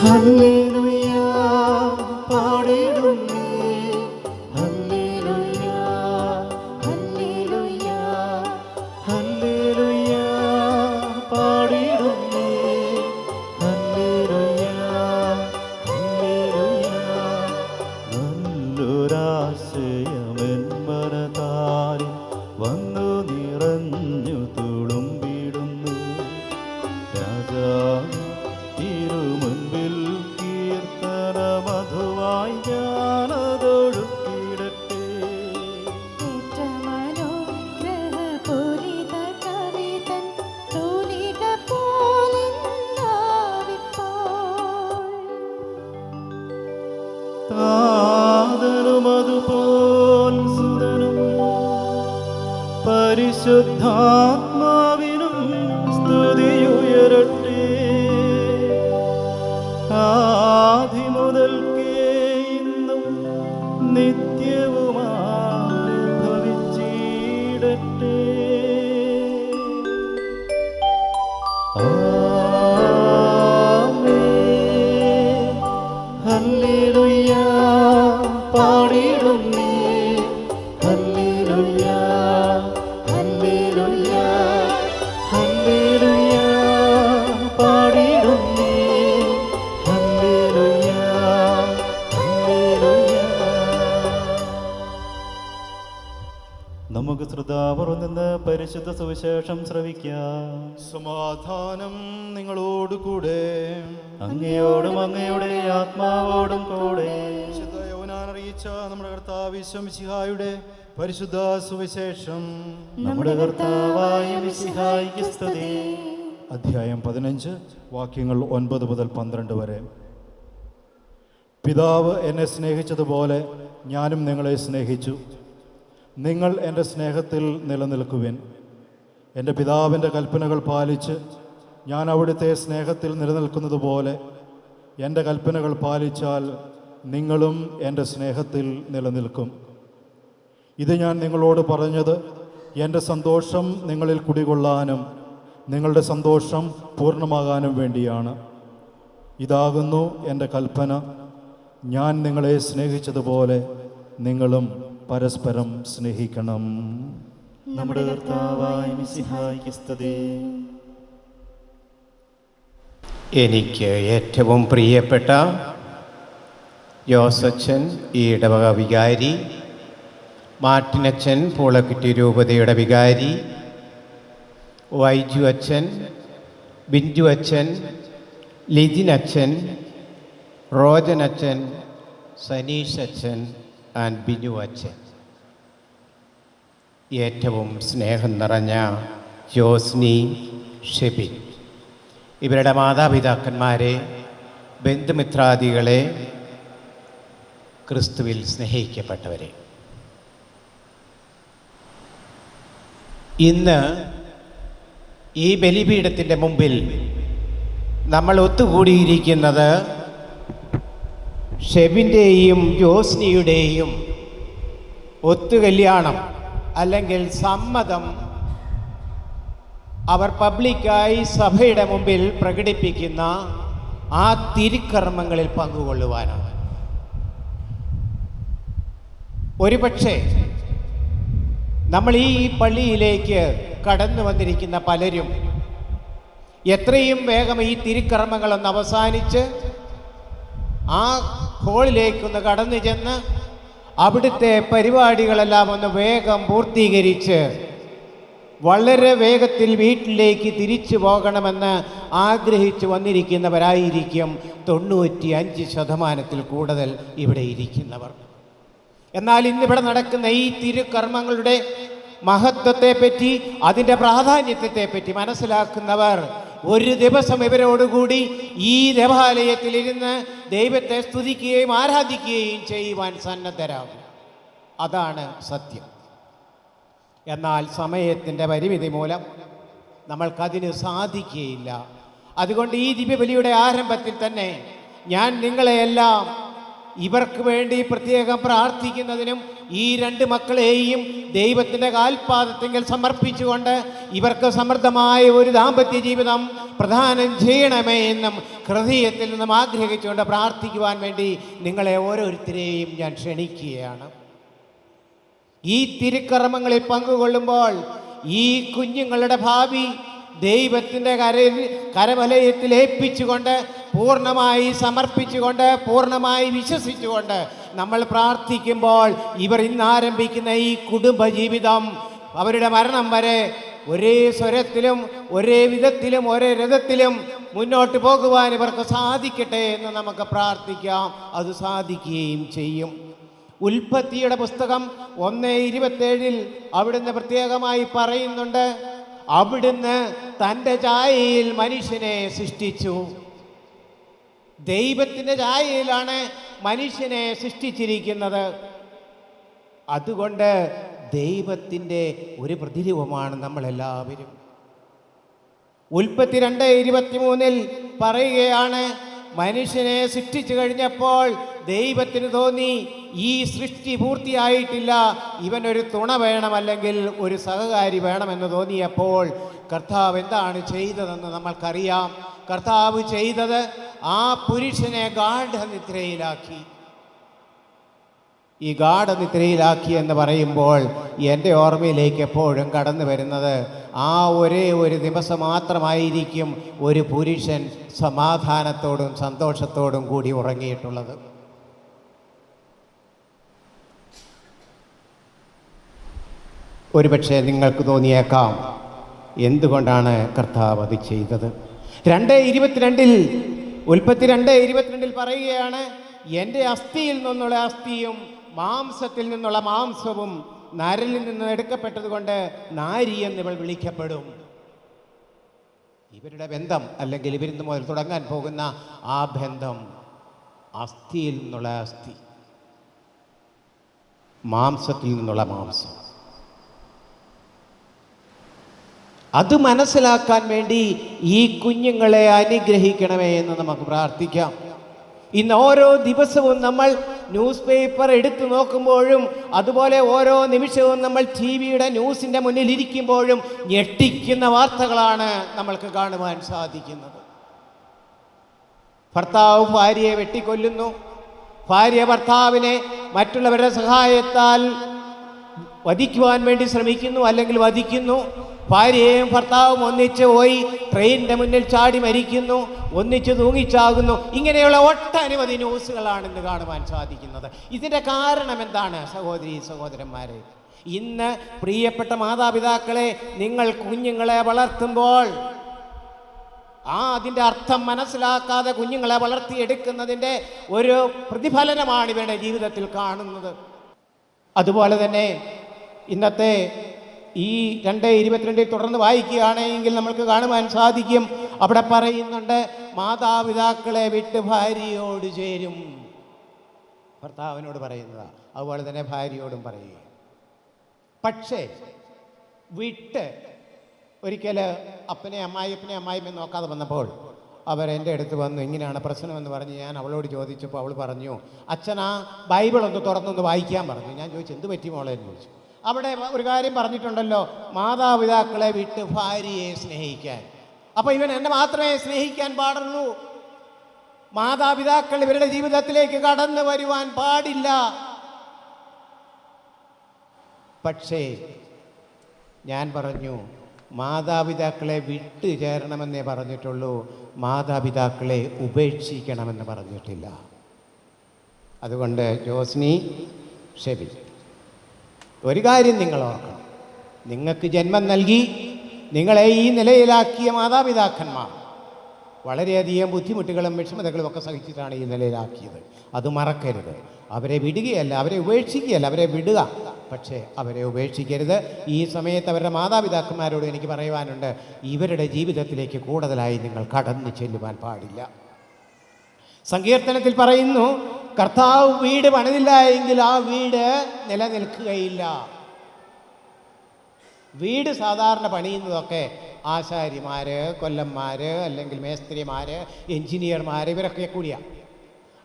ഹല്ലേലൂയ പാടിടുന്നേ, ഹല്ലേലൂയ ഹല്ലേലൂയ ഹല്ലേലൂയ പാടിടുന്നേ, ഹല്ലേലൂയ ഹല്ലേലൂയ. നല്ലൊരാശയമെൻ മനതാരിൽ വന്നു നിറഞ്ഞു തുളുമ്പിടുന്നു. രാജാവ് തിരുമുൻപിൽ കീർത്തന മധുവായി ഞാനതൊഴുക്കിടട്ടെ. താതനും അതുപോൽ സുതനും പരിശുദ്ധാത്മാവിനും സ്തുതിയുയരട്ടെ. ആദിമുതൽക്കേ ഇന്നും നിത്യവുമായി ഭവിച്ചിടട്ടെ. ആമേൻ. ഹല്ലേലൂയ പാടിടുന്നേ, ഹല്ലേലൂയ ഹല്ലേലൂയ ഹല്ലേലൂയ പാടിടുന്നേ, ഹല്ലേലൂയ ഹല്ലേലൂയ. നമുക്ക് ശ്രദ്ധാപൂർവം നിന്ന് പരിശുദ്ധ സുവിശേഷം ശ്രവിക്കാം. സമാധാനം നിങ്ങളോടുകൂടെ. അങ്ങയോടും അങ്ങയുടെ ആത്മാവോടും കൂടെ. വിശുദ്ധ യോഹന്നാൻ അറിയിച്ച നമ്മുടെ കർത്താവ് ഈശോ മിശിഹായുടെ പരിശുദ്ധ സുവിശേഷം. നമ്മുടെ കർത്താവായ മിശിഹായ്ക്ക് സ്തുതി. അധ്യായം 15 വാക്യങ്ങൾ 9 മുതൽ 12 വരെ. പിതാവ് എന്നെ സ്നേഹിച്ചതുപോലെ ഞാനും നിങ്ങളെ സ്നേഹിച്ചു. നിങ്ങൾ എൻ്റെ സ്നേഹത്തിൽ നിലനിൽക്കുവിൻ. എൻ്റെ പിതാവിൻ്റെ കൽപ്പനകൾ പാലിച്ച് ഞാൻ അവിടുത്തെ സ്നേഹത്തിൽ നിലനിൽക്കുന്നത് പോലെ എൻ്റെ കൽപ്പനകൾ പാലിച്ചാൽ നിങ്ങളും എൻ്റെ സ്നേഹത്തിൽ നിലനിൽക്കും. ഇത് ഞാൻ നിങ്ങളോട് പറഞ്ഞത് എൻ്റെ സന്തോഷം നിങ്ങളിൽ കുടികൊള്ളാനും നിങ്ങളുടെ സന്തോഷം പൂർണ്ണമാകാനും വേണ്ടിയാണ്. ഇതാകുന്നു എൻ്റെ കൽപ്പന, ഞാൻ നിങ്ങളെ സ്നേഹിച്ചതുപോലെ നിങ്ങളും പരസ്പരം സ്നേഹിക്കണം. നമ്മുടെ കർത്താവായ മിശിഹായ്ക്ക് സ്തുതി. എനിക്ക് ഏറ്റവും പ്രിയപ്പെട്ട ജോസച്ചൻ ഈ ഇടവക വികാരി, മാർട്ടിനച്ചൻ പൂളക്കുറ്റി രൂപതയുടെ വികാരി, വൈജു അച്ഛൻ, ബിഞ്ചു അച്ഛൻ, ലിജിനച്ഛൻ, റോജനച്ഛൻ, സനീഷ് അച്ഛൻ ആൻഡ് ബിജു അച്ഛൻ, ഏറ്റവും സ്നേഹം നിറഞ്ഞ ജോസ്നി, ഷെബിൻ, ഇവരുടെ മാതാപിതാക്കന്മാരെ, ബന്ധുമിത്രാദികളെ, ക്രിസ്തുവിൽ സ്നേഹിക്കപ്പെട്ടവരെ, ഇന്ന് ഈ ബലിപീഠത്തിൻ്റെ മുമ്പിൽ നമ്മൾ ഒത്തുകൂടിയിരിക്കുന്നത് ഷെബിൻ്റെയും ജോസ്നിയുടെയും ഒത്തുകല്യാണം അല്ലെങ്കിൽ സമ്മതം അവർ പബ്ലിക്കായി സഭയുടെ മുമ്പിൽ പ്രകടിപ്പിക്കുന്ന ആ തിരുക്കർമ്മങ്ങളിൽ പങ്കുകൊള്ളുവാനാണ്. ഒരുപക്ഷെ നമ്മൾ ഈ പള്ളിയിലേക്ക് കടന്നു വന്നിരിക്കുന്ന പലരും എത്രയും വേഗം ഈ തിരുക്കർമ്മങ്ങളൊന്ന് അവസാനിച്ച് ആ ഹോളിലേക്കൊന്ന് കടന്നു ചെന്ന് അവിടുത്തെ പരിപാടികളെല്ലാം ഒന്ന് വേഗം പൂർത്തീകരിച്ച് വളരെ വേഗത്തിൽ വീട്ടിലേക്ക് തിരിച്ചു പോകണമെന്ന് ആഗ്രഹിച്ചു വന്നിരിക്കുന്നവരായിരിക്കും 95% കൂടുതൽ ഇവിടെ ഇരിക്കുന്നവർ. എന്നാൽ ഇന്നിവിടെ നടക്കുന്ന ഈ തിരുക്കർമ്മങ്ങളുടെ മഹത്വത്തെപ്പറ്റി, അതിൻ്റെ പ്രാധാന്യത്തെപ്പറ്റി മനസ്സിലാക്കുന്നവർ ഒരു ദിവസം ഇവരോടുകൂടി ഈ ദേവാലയത്തിലിരുന്ന് ദൈവത്തെ സ്തുതിക്കുകയും ആരാധിക്കുകയും ചെയ്യുവാൻ സന്നദ്ധരാകും. അതാണ് സത്യം. എന്നാൽ സമയത്തിൻ്റെ പരിമിതി മൂലം നമ്മൾക്കതിന് സാധിക്കുകയില്ല. അതുകൊണ്ട് ഈ ദിവ്യബലിയുടെ ആരംഭത്തിൽ തന്നെ ഞാൻ നിങ്ങളെയെല്ലാം ഇവർക്ക് വേണ്ടി പ്രത്യേകം പ്രാർത്ഥിക്കുന്നതിനും ഈ 2 മക്കളെയും ദൈവത്തിൻ്റെ കാൽപാദത്തെങ്കിൽ സമർപ്പിച്ചുകൊണ്ട് ഇവർക്ക് സമൃദ്ധമായ ഒരു ദാമ്പത്യ ജീവിതം പ്രദാനം ചെയ്യണമേ എന്നും ഹൃദയത്തിൽ നിന്നും ആഗ്രഹിച്ചുകൊണ്ട് പ്രാർത്ഥിക്കുവാൻ വേണ്ടി നിങ്ങളെ ഓരോരുത്തരെയും ഞാൻ ക്ഷണിക്കുകയാണ്. ഈ തിരുക്കർമ്മങ്ങളിൽ പങ്കുകൊള്ളുമ്പോൾ ഈ കുഞ്ഞുങ്ങളുടെ ഭാവി ദൈവത്തിൻ്റെ കരവലയത്തിൽ ഏൽപ്പിച്ചുകൊണ്ട്, പൂർണ്ണമായി സമർപ്പിച്ചുകൊണ്ട്, പൂർണ്ണമായി വിശ്വസിച്ചുകൊണ്ട് നമ്മൾ പ്രാർത്ഥിക്കുമ്പോൾ ഇവർ ഇന്ന് ആരംഭിക്കുന്ന ഈ കുടുംബജീവിതം അവരുടെ മരണം വരെ ഒരേ സ്വരത്തിലും ഒരേ വിധത്തിലും ഒരേ രഥത്തിലും മുന്നോട്ട് പോകുവാൻ ഇവർക്ക് സാധിക്കട്ടെ എന്ന് നമുക്ക് പ്രാർത്ഥിക്കാം. അത് സാധിക്കുകയും ചെയ്യും. ഉൽപ്പത്തിയുടെ പുസ്തകം 1:27 അവിടുന്ന് പ്രത്യേകമായി പറയുന്നുണ്ട്, അവിടുന്ന് തൻ്റെ ഛായയിൽ മനുഷ്യനെ സൃഷ്ടിച്ചു. ദൈവത്തിൻ്റെ ഛായയിലാണ് മനുഷ്യനെ സൃഷ്ടിച്ചിരിക്കുന്നത്. അതുകൊണ്ട് ദൈവത്തിൻ്റെ ഒരു പ്രതിരൂപമാണ് നമ്മളെല്ലാവരും. ഉൽപ്പത്തി 2:23 പറയുകയാണ്, മനുഷ്യനെ സൃഷ്ടിച്ചു കഴിഞ്ഞപ്പോൾ ദൈവത്തിന് തോന്നി ഈ സൃഷ്ടി പൂർത്തിയായിട്ടില്ല, ഇവനൊരു തുണ വേണം, അല്ലെങ്കിൽ ഒരു സഹകാരി വേണമെന്ന് തോന്നിയപ്പോൾ കർത്താവ് എന്താണ് ചെയ്തതെന്ന് നമ്മൾക്കറിയാം. കർത്താവ് ചെയ്തത് ആ പുരുഷനെ ഗാഢനിദ്രയിലാക്കി. ഈ ഗാഢനിദ്രയിലാക്കി എന്ന് പറയുമ്പോൾ എൻ്റെ ഓർമ്മയിലേക്ക് എപ്പോഴും കടന്നു വരുന്നത് ആ ഒരേ ഒരു ദിവസം മാത്രമായിരിക്കും ഒരു പുരുഷൻ സമാധാനത്തോടും സന്തോഷത്തോടും കൂടി ഉറങ്ങിയിട്ടുള്ളത്. ഒരുപക്ഷെ നിങ്ങൾക്ക് തോന്നിയേക്കാം എന്തുകൊണ്ടാണ് കർത്താവ് അത് ചെയ്തത്. 2:22 ഉൽപ്പത്തി 2:22 പറയുകയാണ്, എൻ്റെ അസ്ഥിയിൽ നിന്നുള്ള അസ്ഥിയും മാംസത്തിൽ നിന്നുള്ള മാംസവും നരലിൽ നിന്ന് എടുക്കപ്പെട്ടതുകൊണ്ട് നാരി എന്നിവൾ വിളിക്കപ്പെടും. ഇവരുടെ ബന്ധം, അല്ലെങ്കിൽ ഇവരിന്ന് മുതൽ തുടങ്ങാൻ പോകുന്ന ആ ബന്ധം, അസ്ഥിയിൽ നിന്നുള്ള അസ്ഥി, മാംസത്തിൽ നിന്നുള്ള മാംസം, അത് മനസ്സിലാക്കാൻ വേണ്ടി ഈ കുഞ്ഞുങ്ങളെ അനുഗ്രഹിക്കണമേ എന്ന് നമുക്ക് പ്രാർത്ഥിക്കാം. ഇന്ന് ഓരോ ദിവസവും നമ്മൾ ന്യൂസ് പേപ്പർ എടുത്തു നോക്കുമ്പോഴും, അതുപോലെ ഓരോ നിമിഷവും നമ്മൾ TV-യുടെ ന്യൂസിൻ്റെ മുന്നിൽ ഇരിക്കുമ്പോഴും ഞെട്ടിക്കുന്ന വാർത്തകളാണ് നമ്മൾക്ക് കാണുവാൻ സാധിക്കുന്നത്. ഭർത്താവ് ഭാര്യയെ വെട്ടിക്കൊല്ലുന്നു, ഭാര്യ ഭർത്താവിനെ മറ്റുള്ളവരുടെ സഹായത്താൽ വധിക്കുവാൻ വേണ്ടി ശ്രമിക്കുന്നു, അല്ലെങ്കിൽ വധിക്കുന്നു. ഭാര്യയും ഭർത്താവും ഒന്നിച്ച് പോയി ട്രെയിനിൻ്റെ മുന്നിൽ ചാടി മരിക്കുന്നു, ഒന്നിച്ച് തൂങ്ങിച്ചാകുന്നു. ഇങ്ങനെയുള്ള ഒട്ടനവധി ന്യൂസുകളാണ് ഇന്ന് കാണുവാൻ സാധിക്കുന്നത്. ഇതിൻ്റെ കാരണം എന്താണ് സഹോദരീ സഹോദരന്മാരെ? ഇന്ന് പ്രിയപ്പെട്ട മാതാപിതാക്കളെ, നിങ്ങൾ കുഞ്ഞുങ്ങളെ വളർത്തുമ്പോൾ അതിൻ്റെ അർത്ഥം മനസ്സിലാക്കാതെ കുഞ്ഞുങ്ങളെ വളർത്തിയെടുക്കുന്നതിൻ്റെ ഒരു പ്രതിഫലനമാണ് ഇവരുടെ ജീവിതത്തിൽ കാണുന്നത്. അതുപോലെ തന്നെ ഇന്നത്തെ ഈ 2:22 തുടർന്ന് വായിക്കുകയാണെങ്കിൽ നമ്മൾക്ക് കാണുവാൻ സാധിക്കും, അവിടെ പറയുന്നുണ്ട്, മാതാപിതാക്കളെ വിട്ട് ഭാര്യയോട് ചേരും. ഭർത്താവിനോട് പറയുന്നതാണ്, അതുപോലെ തന്നെ ഭാര്യയോടും പറയുക. പക്ഷേ വിട്ട് ഒരിക്കൽ അപ്പനെ അമ്മായിമ്മയെ നോക്കാതെ വന്നപ്പോൾ അവരെൻ്റെ അടുത്ത് വന്നു, ഇങ്ങനെയാണ് പ്രശ്നമെന്ന് പറഞ്ഞ് ഞാൻ അവളോട് ചോദിച്ചപ്പോൾ അവൾ പറഞ്ഞു, അച്ഛനാ ബൈബിളൊന്ന് തുറന്നൊന്ന് വായിക്കാൻ പറഞ്ഞു. ഞാൻ ചോദിച്ചു, എന്ത് പറ്റി മോളെ എന്ന് ചോദിച്ചു. അവിടെ ഒരു കാര്യം പറഞ്ഞിട്ടുണ്ടല്ലോ, മാതാപിതാക്കളെ വിട്ട് ഭാര്യയെ സ്നേഹിക്കാൻ. അപ്പോൾ ഇവൻ എന്നെ മാത്രമേ സ്നേഹിക്കാൻ പാടുള്ളൂ, മാതാപിതാക്കൾ ഇവരുടെ ജീവിതത്തിലേക്ക് കടന്നു വരുവാൻ പാടില്ല. പക്ഷേ ഞാൻ പറഞ്ഞു, മാതാപിതാക്കളെ വിട്ടു ചേരണമെന്നേ പറഞ്ഞിട്ടുള്ളൂ, മാതാപിതാക്കളെ ഉപേക്ഷിക്കണമെന്ന് പറഞ്ഞിട്ടില്ല. അതുകൊണ്ട് ജോസ്നി, ഷെബി, ഒരു കാര്യം നിങ്ങൾ ഓർക്കണം, നിങ്ങൾക്ക് ജന്മം നൽകി നിങ്ങളെ ഈ നിലയിലാക്കിയ മാതാപിതാക്കന്മാർ വളരെയധികം ബുദ്ധിമുട്ടുകളും വിഷമതകളും ഒക്കെ സഹിച്ചിട്ടാണ് ഈ നിലയിലാക്കിയത്. അത് മറക്കരുത്. അവരെ വിടുകയല്ല, അവരെ ഉപേക്ഷിക്കുകയല്ല, അവരെ വിടുക. പക്ഷേ അവരെ ഉപേക്ഷിക്കരുത്. ഈ സമയത്ത് അവരുടെ മാതാപിതാക്കന്മാരോട് എനിക്ക് പറയുവാനുണ്ട്, ഇവരുടെ ജീവിതത്തിലേക്ക് കൂടുതലായി നിങ്ങൾ കടന്നു ചെല്ലുവാൻ പാടില്ല. സങ്കീർത്തനത്തിൽ പറയുന്നു, കർത്താവ് വീട് പണിതില്ല എങ്കിൽ ആ വീട് നിലനിൽക്കുകയില്ല. വീട് സാധാരണ പണിയുന്നതൊക്കെ ആശാരിമാർ, കൊല്ലന്മാർ, അല്ലെങ്കിൽ മേസ്ത്രിമാർ, എൻജിനീയർമാർ, ഇവരൊക്കെ കൂടിയാണ്.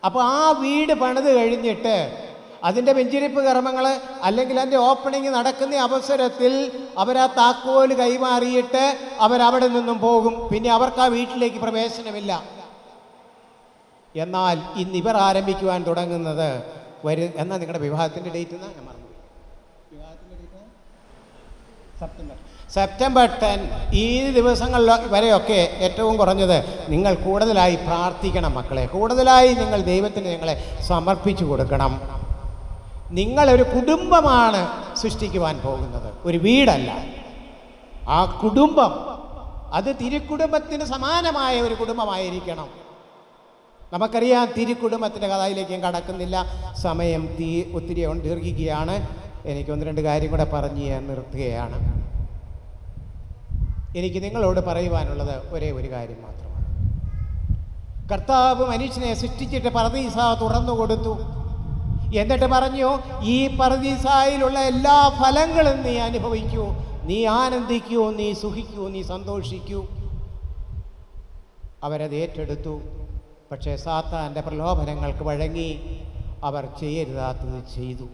അപ്പോൾ ആ വീട് പണിത് കഴിഞ്ഞിട്ട് അതിൻ്റെ വെഞ്ചരിപ്പ് കർമ്മങ്ങൾ അല്ലെങ്കിൽ അതിൻ്റെ ഓപ്പണിങ് നടക്കുന്ന അവസരത്തിൽ അവരാ താക്കോല് കൈമാറിയിട്ട് അവരവിടെ നിന്നും പോകും. പിന്നെ അവർക്ക് ആ വീട്ടിലേക്ക് പ്രവേശനമില്ല. എന്നാൽ ഇന്ന് ഇവർ ആരംഭിക്കുവാൻ തുടങ്ങുന്നത് എന്നാൽ നിങ്ങളുടെ വിവാഹത്തിൻ്റെ ഡേറ്റ് എന്നാ ഞാൻ മറന്നു. വിവാഹത്തിൻ്റെ ഡേറ്റ് സെപ്റ്റംബർ 10. ഈ ദിവസങ്ങളിൽ വരെയൊക്കെ ഏറ്റവും കുറഞ്ഞത് നിങ്ങൾ കൂടുതലായി പ്രാർത്ഥിക്കണം മക്കളെ. കൂടുതലായി നിങ്ങൾ ദൈവത്തിന് നിങ്ങളെ സമർപ്പിച്ചു കൊടുക്കണം. നിങ്ങളൊരു കുടുംബമാണ് സൃഷ്ടിക്കുവാൻ പോകുന്നത്, ഒരു വീടല്ല. ആ കുടുംബം അത് തിരുക്കുടുംബത്തിന് സമാനമായ ഒരു കുടുംബമായിരിക്കണം. നമുക്കറിയാം, തിരുക്കുടുംബത്തിൻ്റെ കഥയിലേക്ക് കടക്കുന്നില്ല, സമയം ഒത്തിരി ദീർഘിക്കുകയാണ്. എനിക്ക് 1-2 കാര്യം കൂടെ പറഞ്ഞ് ഞാൻ നിർത്തുകയാണ്. എനിക്ക് നിങ്ങളോട് പറയുവാനുള്ളത് ഒരേ ഒരു കാര്യം മാത്രമാണ്. കർത്താവ് മനുഷ്യനെ സൃഷ്ടിച്ചിട്ട് പറുദീസ തുറന്നു കൊടുത്തു. എന്നിട്ട് പറഞ്ഞു, ഈ പറുദീസയിലുള്ള എല്ലാ ഫലങ്ങളും നീ അനുഭവിക്കൂ, നീ ആനന്ദിക്കൂ, നീ സുഖിക്കൂ, നീ സന്തോഷിക്കൂ. അവരത് ഏറ്റെടുത്തു. പക്ഷേ സാത്താൻ്റെ പ്രലോഭനങ്ങൾക്ക് വഴങ്ങി അവർ ചെയ്യരുതാത്തത് ചെയ്തു.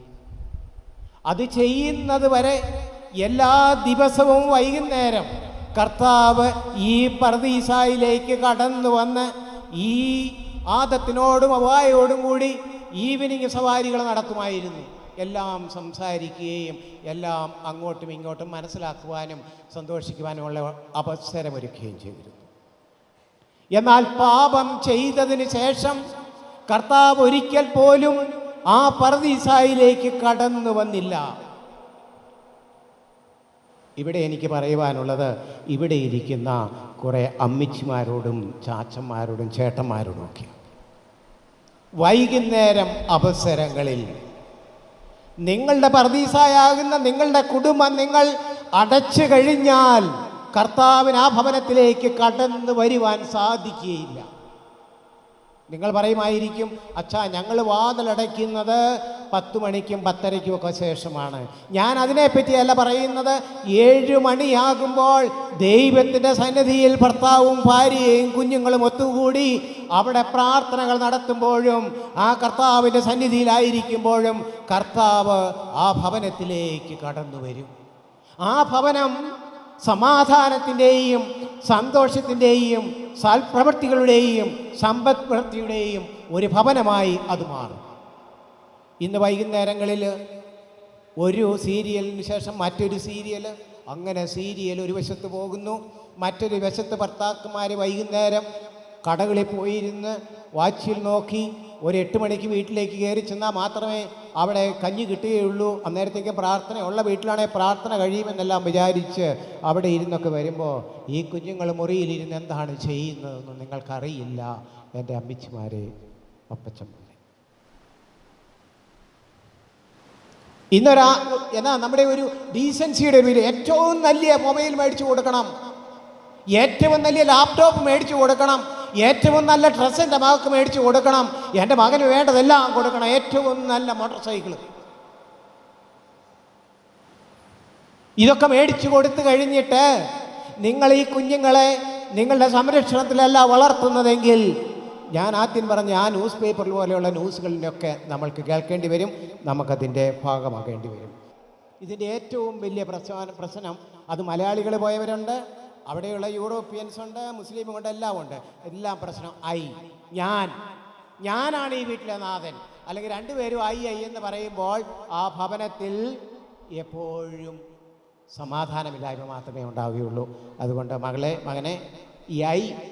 അത് ചെയ്യുന്നത് വരെ എല്ലാ ദിവസവും വൈകുന്നേരം കർത്താവ് ഈ പറുദീസയിലേക്ക് കടന്നു വന്ന് ഈ ആദത്തിനോടും ഹവ്വായോടും കൂടി ഈവനിങ് സവാരികൾ നടത്തുമായിരുന്നു. എല്ലാം സംസാരിക്കുകയും എല്ലാം അങ്ങോട്ടും ഇങ്ങോട്ടും മനസ്സിലാക്കുവാനും സന്തോഷിക്കുവാനുമുള്ള അവസരമൊരുക്കുകയും ചെയ്തിരുന്നു. എന്നാൽ പാപം ചെയ്തതിന് ശേഷം കർത്താവ് ഒരിക്കൽ പോലും ആ പറുദീസയിലേക്ക് കടന്നു വന്നില്ല. ഇവിടെ എനിക്ക് പറയുവാനുള്ളത്, ഇവിടെ ഇരിക്കുന്ന കുറേ അമ്മിച്ചിമാരോടും ചാച്ചന്മാരോടും ചേട്ടന്മാരോടും ഒക്കെ വൈകുന്നേരം അവസരങ്ങളിൽ നിങ്ങളുടെ പറുദീസയാകുന്ന നിങ്ങളുടെ കുടുംബം നിങ്ങൾ അടച്ചു കഴിഞ്ഞാൽ കർത്താവിന് ആ ഭവനത്തിലേക്ക് കടന്നു വരുവാൻ സാധിക്കുകയില്ല. നിങ്ങൾ പറയുമായിരിക്കും, അച്ഛാ ഞങ്ങൾ വാതിലടയ്ക്കുന്നത് 10 മണിക്കും 10:30ക്കും ഒക്കെ ശേഷമാണ്. ഞാൻ അതിനെപ്പറ്റിയല്ല പറയുന്നത്. 7 മണിയാകുമ്പോൾ ദൈവത്തിൻ്റെ സന്നിധിയിൽ ഭർത്താവും ഭാര്യയും കുഞ്ഞുങ്ങളും ഒത്തുകൂടി അവിടെ പ്രാർത്ഥനകൾ നടത്തുമ്പോഴും ആ കർത്താവിൻ്റെ സന്നിധിയിലായിരിക്കുമ്പോഴും കർത്താവ് ആ ഭവനത്തിലേക്ക് കടന്നു വരും. ആ ഭവനം സമാധാനത്തിൻ്റെയും സന്തോഷത്തിൻ്റെയും സൽപ്രവൃത്തികളുടെയും സമ്പദ് പ്രവൃത്തിയുടെയും ഒരു ഭവനമായി അത് മാറും. ഇന്ന് വൈകുന്നേരങ്ങളിൽ ഒരു സീരിയലിന് ശേഷം മറ്റൊരു സീരിയൽ, അങ്ങനെ സീരിയൽ ഒരു വശത്ത് പോകുന്നു, മറ്റൊരു വശത്ത് ഭർത്താക്കന്മാർ വൈകുന്നേരം കടകളിൽ പോയിരുന്ന് വാച്ചിൽ നോക്കി ഒരു 8 മണിക്ക് വീട്ടിലേക്ക് കയറി ചെന്നാൽ മാത്രമേ അവിടെ കഞ്ഞി കിട്ടുകയുള്ളൂ, അന്നേരത്തേക്ക് പ്രാർത്ഥനയുള്ള വീട്ടിലാണെങ്കിൽ പ്രാർത്ഥന കഴിയുമെന്നെല്ലാം വിചാരിച്ച് അവിടെ ഇരുന്നൊക്കെ വരുമ്പോൾ ഈ കുഞ്ഞുങ്ങൾ മുറിയിലിരുന്ന് എന്താണ് ചെയ്യുന്നതെന്ന് നിങ്ങൾക്കറിയില്ല. എൻ്റെ അമ്മച്ചിമാരെ, അപ്പച്ചന്മാരെ, എന്നാ നമ്മുടെ ഒരു ഡീസൻസിയുടെ പേര് ഏറ്റവും നല്ല മൊബൈൽ മേടിച്ചു കൊടുക്കണം, ഏറ്റവും നല്ല ലാപ്ടോപ്പ് മേടിച്ചു കൊടുക്കണം, ഏറ്റവും നല്ല ഡ്രസ്സ് എൻ്റെ മകൾക്ക് മേടിച്ചു കൊടുക്കണം, എൻ്റെ മകന് വേണ്ടതെല്ലാം കൊടുക്കണം, ഏറ്റവും നല്ല മോട്ടോർ സൈക്കിൾ. ഇതൊക്കെ മേടിച്ചു കൊടുത്തു കഴിഞ്ഞിട്ട് നിങ്ങൾ ഈ കുഞ്ഞുങ്ങളെ നിങ്ങളുടെ സംരക്ഷണത്തിലല്ല വളർത്തുന്നതെങ്കിൽ ഞാൻ ആദ്യം പറഞ്ഞ ആ ന്യൂസ് പേപ്പർ പോലെയുള്ള ന്യൂസുകളിലൊക്കെ നമ്മൾക്ക് കേൾക്കേണ്ടി വരും, നമുക്കതിൻ്റെ ഭാഗമാകേണ്ടി വരും. ഇതിൻ്റെ ഏറ്റവും വലിയ പ്രശ്നം അത് മലയാളികൾ പോയവരുണ്ട്, അവിടെയുള്ള യൂറോപ്യൻസ് ഉണ്ട്, മുസ്ലിമുണ്ട്, എല്ലാം ഉണ്ട്. എല്ലാം പ്രശ്നം ഞാനാണ് ഈ വീട്ടിലെ നാഥൻ, അല്ലെങ്കിൽ രണ്ടുപേരും ഐ എന്ന് പറയുമ്പോൾ ആ ഭവനത്തിൽ എപ്പോഴും സമാധാനമില്ലായ്മ മാത്രമേ ഉണ്ടാവുകയുള്ളൂ. അതുകൊണ്ട് മകനെ ഈ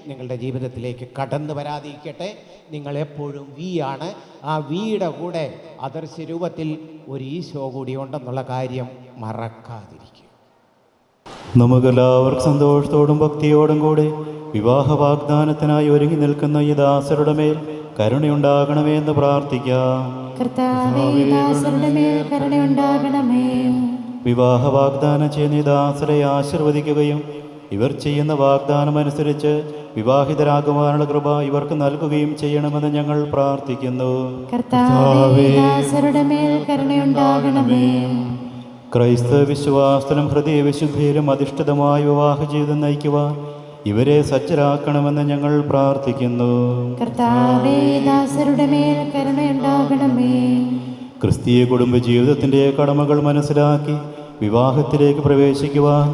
നിങ്ങളുടെ ജീവിതത്തിലേക്ക് കടന്നു വരാതിരിക്കട്ടെ. നിങ്ങളെപ്പോഴും ആണ്. ആ വീയുടെ കൂടെ അദർശ രൂപത്തിൽ ഒരു ഈശോ കൂടി ഉണ്ടെന്നുള്ള കാര്യം മറക്കാതിരിക്കുക. നമുക്കെല്ലാവർക്കും സന്തോഷത്തോടും ഭക്തിയോടും കൂടെ വിവാഹ വാഗ്ദാനത്തിനായി ഒരുങ്ങി നിൽക്കുന്ന ഈ ദാസരുടെ മേൽ കരുണയുണ്ടാകണമേ എന്ന് പ്രാർത്ഥിക്കാം. കർത്താവേ, ദാസരുടെ മേൽ കരുണയുണ്ടാകണമേ. വിവാഹ വാഗ്ദാനം ചെയ്യുന്ന ഈ ദാസരെ ആശീർവദിക്കുകയും ഇവർ ചെയ്യുന്ന വാഗ്ദാനമനുസരിച്ച് വിവാഹിതരാകുവാനുള്ള കൃപ ഇവർക്ക് നൽകുകയും ചെയ്യണമെന്ന് ഞങ്ങൾ പ്രാർത്ഥിക്കുന്നു. കർത്താവേ, ദാസരുടെ മേൽ കരുണയുണ്ടാകണമേ. ക്രൈസ്തവ വിശ്വാസത്തിലും ഹൃദയവിശുദ്ധിയിലും അധിഷ്ഠിതമായ വിവാഹ ജീവിതം നയിക്കുവാൻ ഇവരെ സജ്ജരാക്കണമെന്ന് ഞങ്ങൾ പ്രാർത്ഥിക്കുന്നു. കർത്താവേ, ദാസരുടെ മേൽ കരുണയുണ്ടാകണമേ. ക്രിസ്തീയ കുടുംബ ജീവിതത്തിൻ്റെ കടമകൾ മനസ്സിലാക്കി വിവാഹത്തിലേക്ക് പ്രവേശിക്കുവാൻ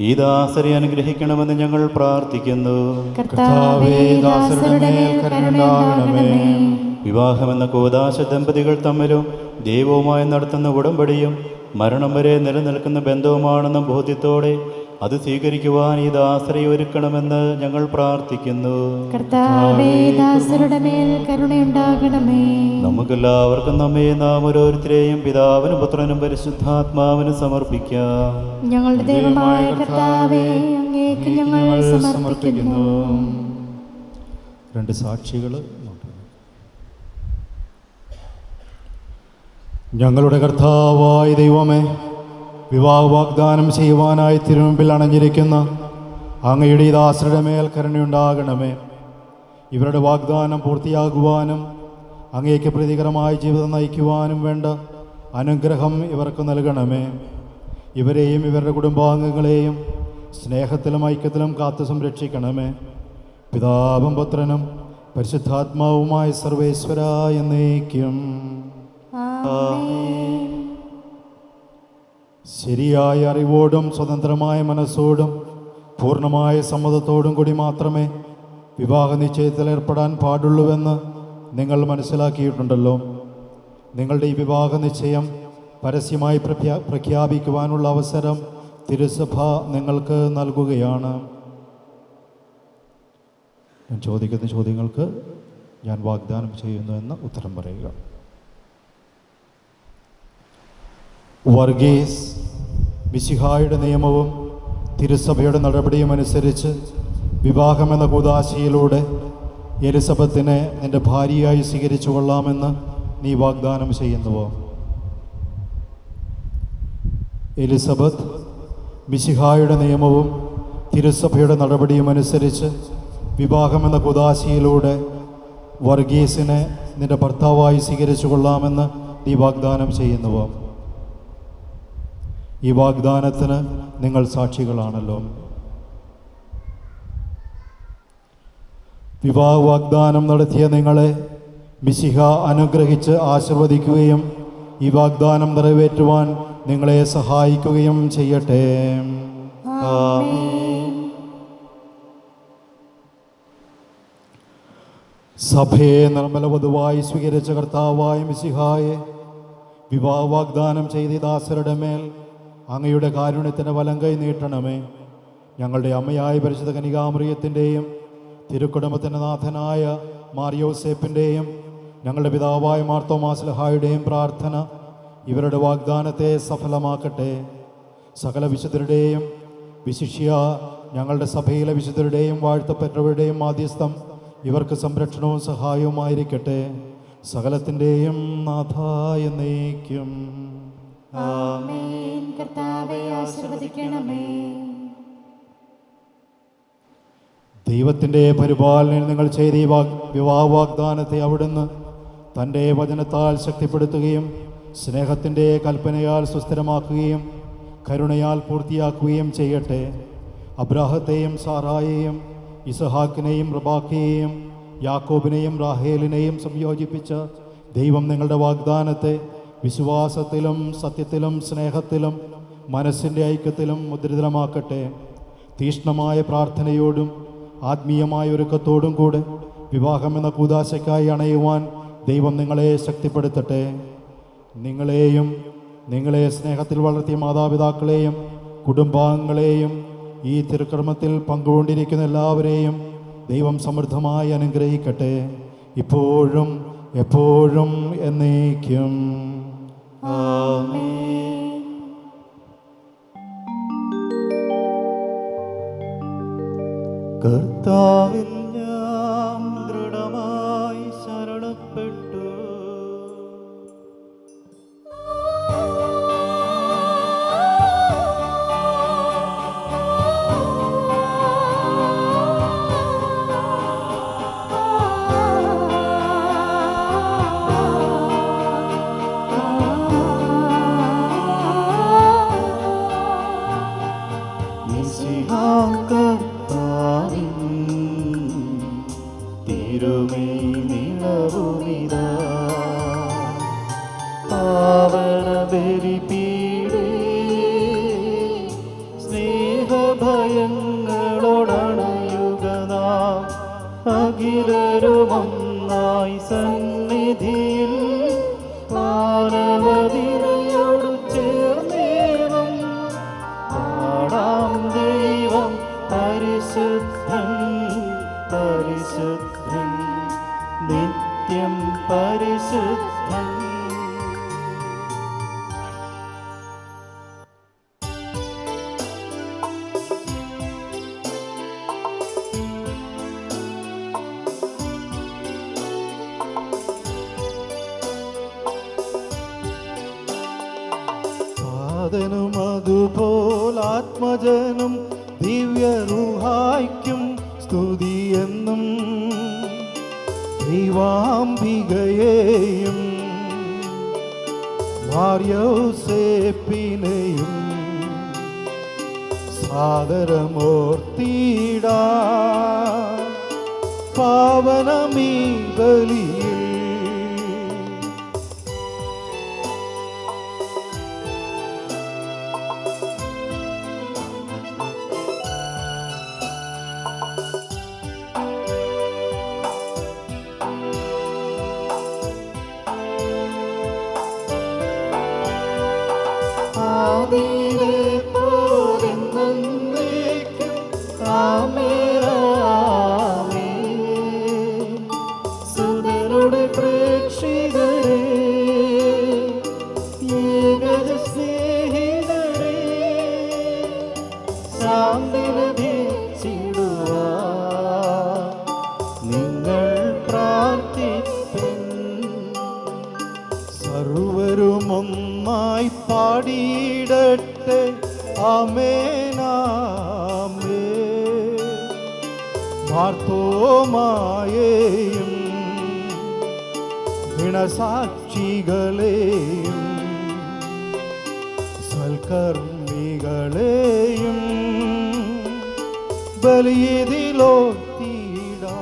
ഈ ദാസരെ അനുഗ്രഹിക്കണമെന്ന് ഞങ്ങൾ പ്രാർത്ഥിക്കുന്നു. കർത്താവേ, ദാസരുടെ മേൽ കരുണയുണ്ടാകണമേ. വിവാഹമെന്ന കൂദാശ ദമ്പതികൾ തമ്മിലും ദൈവവുമായി നടത്തുന്ന ഉടമ്പടിയും മരണം വരെ നിലനിൽക്കുന്ന ബന്ധവുമാണെന്ന ബോധ്യത്തോടെ അത് സ്വീകരിക്കുവാൻ ഈ ദാസരെ ഒരുക്കണമെന്ന് ഞങ്ങൾ പ്രാർത്ഥിക്കുന്നു. കർത്താവേ, ദാസരുടെ മേൽ കരുണയുണ്ടാകണമേ. നമുക്കെല്ലാവർക്കും നമ്മെ നാം ഓരോരുത്തരെയും പിതാവിനും പുത്രനും പരിശുദ്ധാത്മാവിനും സമർപ്പിക്കാം. ഞങ്ങളുടെ ദൈവമായ കർത്താവേ, അങ്ങേക്ക് ഞങ്ങൾ സമർപ്പിക്കുന്നു. രണ്ട് സാക്ഷികൾ. ഞങ്ങളുടെ കർത്താവായ ദൈവമേ, വിവാഹ വാഗ്ദാനം ചെയ്യുവാനായി തിരുമുമ്പിൽ അണഞ്ഞിരിക്കുന്ന അങ്ങയുടെ ഈ ദാസരുടെ മേൽ കരുണയുണ്ടാകണമേ. ഇവരുടെ വാഗ്ദാനം പൂർത്തിയാകുവാനും അങ്ങേക്ക് പ്രീതികരമായ ജീവിതം നയിക്കുവാനും വേണ്ട അനുഗ്രഹം ഇവർക്ക് നൽകണമേ. ഇവരെയും ഇവരുടെ കുടുംബാംഗങ്ങളെയും സ്നേഹത്തിലും ഐക്യത്തിലും കാത്തു സംരക്ഷിക്കണമേ. പിതാവും പുത്രനും പരിശുദ്ധാത്മാവുമായ സർവേശ്വരാ എന്നേക്കും. ശരിയായ അറിവോടും സ്വതന്ത്രമായ മനസ്സോടും പൂർണ്ണമായ സമ്മതത്തോടും കൂടി മാത്രമേ വിവാഹ നിശ്ചയത്തിൽ ഏർപ്പെടാൻ പാടുള്ളൂവെന്ന് നിങ്ങൾ മനസ്സിലാക്കിയിട്ടുണ്ടല്ലോ. നിങ്ങളുടെ ഈ വിവാഹ നിശ്ചയം പരസ്യമായി പ്രഖ്യാപിക്കുവാനുള്ള അവസരം തിരുസഭ നിങ്ങൾക്ക് നൽകുകയാണ്. ഞാൻ ചോദിക്കുന്ന ചോദ്യങ്ങൾക്ക് ഞാൻ വാഗ്ദാനം ചെയ്യുന്നു എന്ന് ഉത്തരം പറയുക. വർഗീസ്, മിശിഹായുടെ നിയമവും തിരുസഭയുടെ നടപടിയും അനുസരിച്ച് വിവാഹമെന്ന കൂദാശയിലൂടെ എലിസബത്തിനെ നിന്റെ ഭാര്യയായി സ്വീകരിച്ചു കൊള്ളാമെന്ന് നീ വാഗ്ദാനം ചെയ്യുന്നുവോ? എലിസബത്ത്, മിശിഹായുടെ നിയമവും തിരുസഭയുടെ നടപടിയും അനുസരിച്ച് വിവാഹമെന്ന കൂദാശയിലൂടെ വർഗീസിനെ നിന്റെ ഭർത്താവായി സ്വീകരിച്ചു കൊള്ളാമെന്ന് നീ വാഗ്ദാനം ചെയ്യുന്നുവോ? ഈ വാഗ്ദാനത്തിന് നിങ്ങൾ സാക്ഷികളാണല്ലോ. വിവാഹ വാഗ്ദാനം നടത്തിയ നിങ്ങളെ മിശിഹ അനുഗ്രഹിച്ച് ആശീർവദിക്കുകയും ഈ വാഗ്ദാനം നിറവേറ്റുവാൻ നിങ്ങളെ സഹായിക്കുകയും ചെയ്യട്ടെ. സഭയെ നിർമ്മല വധുവായി സ്വീകരിച്ച കർത്താവായ മിശിഹായെ വിവാഹ വാഗ്ദാനം ചെയ്ത ദാസരുടെ മേൽ അങ്ങയുടെ കാരുണ്യത്തിൻ്റെ വലങ്കൈ നീട്ടണമേ. ഞങ്ങളുടെ അമ്മയായ പരിശുദ്ധ കനികാമറിയത്തിൻ്റെയും തിരുക്കുടുംബത്തിൻ്റെ നാഥനായ മാർയോസേപ്പിൻ്റെയും ഞങ്ങളുടെ പിതാവായ മാർത്തോമാസ്ലഹായുടെയും പ്രാർത്ഥന ഇവരുടെ വാഗ്ദാനത്തെ സഫലമാക്കട്ടെ. സകല വിശുദ്ധരുടെയും വിശിഷ്യ ഞങ്ങളുടെ സഭയിലെ വിശുദ്ധരുടെയും വാഴ്ത്തപ്പെട്ടവരുടെയും മാധ്യസ്ഥം ഇവർക്ക് സംരക്ഷണവും സഹായവുമായിരിക്കട്ടെ. സകലത്തിൻ്റെയും നാഥായ എന്നേക്കും. ആമേൻ. കർത്താവേ, ആശീർവദിക്കണമേ. ദൈവത്തിൻ്റെ പരിപാലനയിൽ നിങ്ങൾ ചെയ്ത ഈ വിവാഹ വാഗ്ദാനത്തെ അവിടുന്ന് തൻ്റെ വചനത്താൽ ശക്തിപ്പെടുത്തുകയും സ്നേഹത്തിൻ്റെ കൽപ്പനയാൽ സുസ്ഥിരമാക്കുകയും കരുണയാൽ പൂർത്തിയാക്കുകയും ചെയ്യട്ടെ. അബ്രാഹത്തെയും സാറായെയും ഇസഹാക്കിനെയും റബാക്കയെയും യാക്കോബിനെയും റാഹേലിനെയും സംയോജിപ്പിച്ച ദൈവം നിങ്ങളുടെ വാഗ്ദാനത്തെ വിശ്വാസത്തിലും സത്യത്തിലും സ്നേഹത്തിലും മനസ്സിൻ്റെ ഐക്യത്തിലും മുദ്രിതമാക്കട്ടെ. തീഷ്ണമായ പ്രാർത്ഥനയോടും ആത്മീയമായ ഒരുക്കത്തോടും കൂടെ വിവാഹമെന്ന കൂദാശയ്ക്കായി അണയുവാൻ ദൈവം നിങ്ങളെ ശക്തിപ്പെടുത്തട്ടെ. നിങ്ങളെയും നിങ്ങളെ സ്നേഹത്തിൽ വളർത്തിയ മാതാപിതാക്കളെയും കുടുംബാംഗങ്ങളെയും ഈ തിരുക്കർമ്മത്തിൽ പങ്കുകൊണ്ടിരിക്കുന്ന എല്ലാവരെയും ദൈവം സമൃദ്ധമായി അനുഗ്രഹിക്കട്ടെ, ഇപ്പോഴും എപ്പോഴും എന്നേക്കും. ആമേൻ. കർത്താവിൽ ഞാൻ ദൃഢമായി ശരണപ്പെട്ടു. അഖിലരുമൊന്നായി സന്നിധിയിൽ മാനവതിരയോടു ചേർന്നേവം പാടാം ദൈവം പരിശുദ്ധൻ പരിശുദ്ധൻ നിത്യം പരിശുദ്ധൻ. ും അതുപോലാത്മജനും ദിവ്യറുഹായ്ക്കും സ്തുതിയെന്നും ദൈവാംബികയെയും മാർയോസേപ്പിനെയും സാദരമോർത്തിടാ പാവനമീ ബലിയിൽ. സുതരുടെ പ്രേക്ഷിതരെ ഏകജ സ്നേഹിതരെ ശാന്തി ലഭിച്ചിടുവാ നിങ്ങൾ പ്രാർത്ഥിപ്പിൻ. സർവരുമൊന്നായി പാടിയിടട്ടെ ആമേനാമേ. മാർത്തോമായെയും ഗുണസാക്ഷികളെയും സൽക്കർമ്മികളെയും ബലിയിതിലോർത്തിടാ.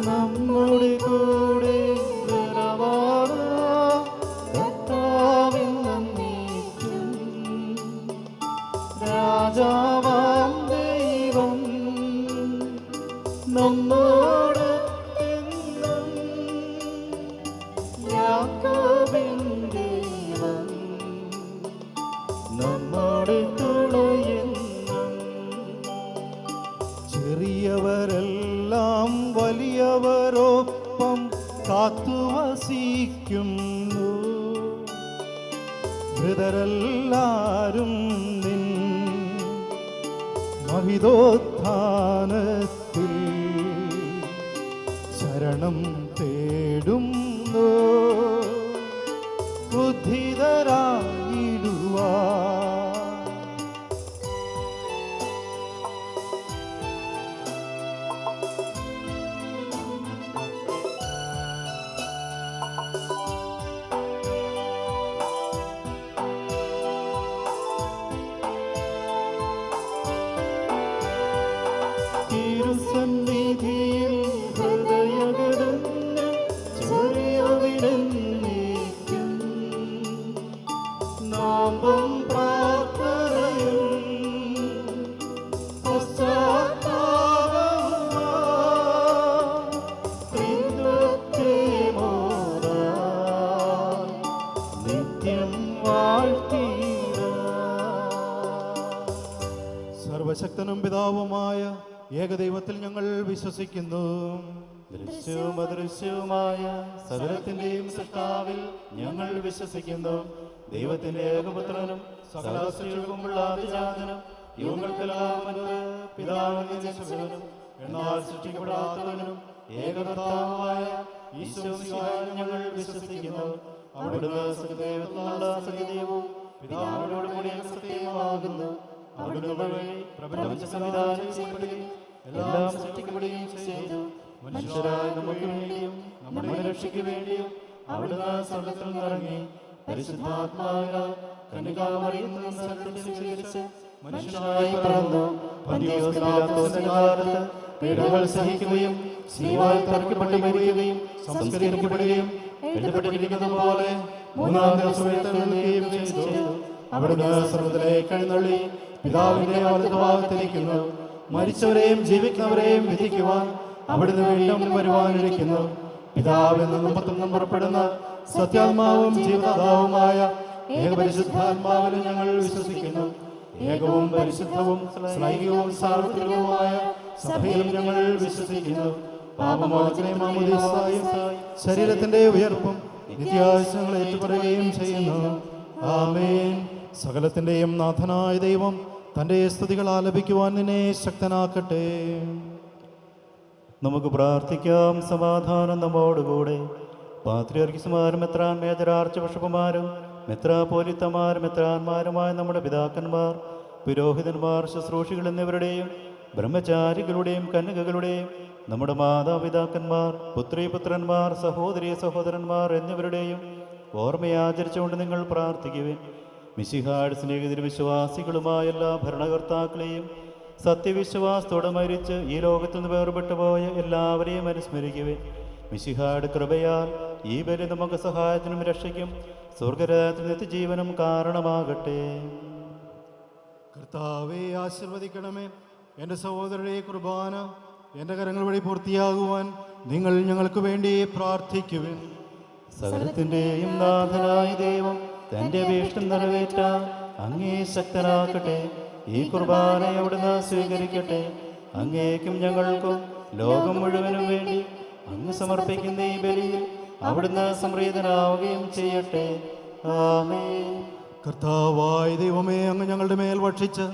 നമ്മുടെ കൂടെ കർത്താവെന്നേക്കും രാജാവാം ദൈവം നമ്മോടൊത്തെന്നും യാക്കോബിൻ ദൈവം നമ്മുടെ തുണയെന്നും. ചെറിയവരെല്ലാം വലിയവരൊപ്പം കാത്തുവസിക്കുന്നു. മൃതരെല്ലാരും നിൻ മഹിതോത്ഥാനത്തിൽ ശരണം തേടുന്നു. ബുദ്ധിതരായിടുവാ തിരുസന്നിധിയിൽ ഹൃദയകടന്ന് ചെറിയവിടന്നേക്കും പുത്രനും പിതാവുമായ ഏകദൈവത്തിൽ ഞങ്ങൾ വിശ്വസിക്കുന്നു. ദൃശ്യവും അദൃശ്യവുമായ സകലത്തിന്റെയും സൃഷ്ടാവിൽ ഞങ്ങൾ വിശ്വസിക്കുന്നു. ദൈവത്തിന്റെ ഏകപുത്രനും സകല സൃഷ്ടികൾക്കുമുള്ള ആദിജാതനും യുഗങ്ങൾക്കെല്ലാം മുൻപ് പിതാവിന്റെ ജനിച്ചവനും എന്നാൽ സൃഷ്ടിക്കപ്പെടാത്തവനും ഏകകർത്താവായ ഈശോമിശിഹായിൽ ഞങ്ങൾ വിശ്വസിക്കുന്നു. അവിടുന്ന് സത്യദൈവത്തിനുള്ള സത്യദൈവവും പിതാവിനോട് കൂടി സത്യമാകുന്നു. അവിടുന്ന് വഴി പ്രപഞ്ച സംവിധാനം ചെയ്യപ്പെടുകയും എല്ലാം സൃഷ്ടിക്കപ്പെടുകയും ചെയ്തു. മനുഷ്യരായ നമുക്ക് വേണ്ടിയും നമ്മുടെ രക്ഷയ്ക്ക് വേണ്ടിയും അവിടുന്ന് സ്വർഗ്ഗത്തിൽ നിറങ്ങി പരിശുദ്ധാത്മാവിനാൽ കന്യകാമറിയത്തിൽ നിന്ന് സ്വീകരിച്ച് മനുഷ്യനായി പിറന്നു. പന്തിയോസ് പിലാത്തോസിന്റെ കാലത്ത് പീഡകൾ സഹിക്കുകയും സ്ലീവായിൽ തറയ്ക്കപ്പെട്ട് മരിക്കുകയും സംസ്കരിക്കപ്പെടുകയും എഴുതപ്പെട്ടിരിക്കുന്നത് പോലെ മൂന്നാം ദിവസം ഉയർത്തെഴുന്നേൽക്കുകയും ചെയ്തു. അവിടുന്ന് സ്വർഗ്ഗത്തിലേക്ക് എഴുന്നള്ളി പിതാവിന്റെ വലതുഭാഗത്തിരിക്കുന്നു. മരിച്ചവരെയും ജീവിക്കുന്നവരെയും വിധിക്കുവാൻ അവിടുന്ന് വീണ്ടും വരുവാനിരിക്കുന്നു. പിതാവിൽ നിന്നും പുത്രനും പുറപ്പെടുന്ന സത്യാത്മാവും ജീവദാതാവുമായ ഏകപരിശുദ്ധാത്മാവിലും ഞങ്ങൾ വിശ്വസിക്കുന്നു. ഏകവും പരിശുദ്ധവും സ്നേഹികവും സാർവത്രികവുമായ സഭയിലും ഞങ്ങൾ വിശ്വസിക്കുന്നു. പാപമോചനയും മാമോദീസായും ശരീരത്തിന്റെ ഉയർപ്പും നിത്യാവശ്യങ്ങൾ ഏറ്റുപറയുകയും ചെയ്യുന്നു. ആമേൻ. സകലത്തിന്റെയും നാഥനായ ദൈവം തന്റെ സ്തുതികൾ ആലപിക്കുവാൻ നിന്നെ ശക്തനാക്കട്ടെ. നമുക്ക് പ്രാർത്ഥിക്കാം. സമാധാനം നമ്മോടുകൂടെ. പാത്രിയർക്കിസുമാരും മെത്രാൻ മേജരാർച്ച ബിഷപ്പുമാരും മെത്രാപോലിത്തമാരും മെത്രാന്മാരുമായ നമ്മുടെ പിതാക്കന്മാർ, പുരോഹിതന്മാർ, ശുശ്രൂഷികൾ എന്നിവരുടെയും ബ്രഹ്മചാരികളുടെയും കന്യകകളുടെയും നമ്മുടെ മാതാപിതാക്കന്മാർ, പുത്രീപുത്രന്മാർ, സഹോദരീ സഹോദരന്മാർ എന്നിവരുടെയും ഓർമ്മയാചരിച്ചുകൊണ്ട് നിങ്ങൾ പ്രാർത്ഥിക്കുവിൻ. മിശിഹായുടെ സ്നേഹിതർ വിശ്വാസികളുമായ എല്ലാ ഭരണകർത്താക്കളെയും സത്യവിശ്വാസത്തോടെ മരിച്ച് ഈ ലോകത്തിൽ നിന്ന് വേർപെട്ടു പോയ എല്ലാവരെയും അനുസ്മരിക്കുവിൻ. മിശിഹായുടെ കൃപയാൽ ഈ ബലി നമുക്ക് സഹായത്തിനും രക്ഷയ്ക്കും സ്വർഗരാജ്യത്തിൽ നിത്യജീവനും കാരണമാകട്ടെ. കർത്താവെ ആശീർവദിക്കണമേ. എൻ്റെ സഹോദരരെ കുർബാന എൻ്റെ കരങ്ങൾ വഴി പൂർത്തിയാകുവാൻ നിങ്ങൾ ഞങ്ങൾക്ക് വേണ്ടി പ്രാർത്ഥിക്കുവിൻ. സകലത്തിന്റെയും നാഥനായ ദൈവം തന്റെ അപേക്ഷ നിറവേറ്റാൻ അങ്ങേ ശക്തനാക്കട്ടെ. ഈ കുർബാന അവിടുന്ന് സ്വീകരിക്കട്ടെ. അങ്ങേക്കും ഞങ്ങൾക്കും ലോകം മുഴുവനും വേണ്ടി അങ്ങ് സമർപ്പിക്കുന്ന ഈ ബലിയിൽ അവിടുന്ന് സംപ്രീതനാവുകയും ചെയ്യട്ടെ. ആമേൻ. കർത്താവായ ദൈവമേ, അങ്ങ് ഞങ്ങളുടെ മേൽ ഭക്ഷിച്ച്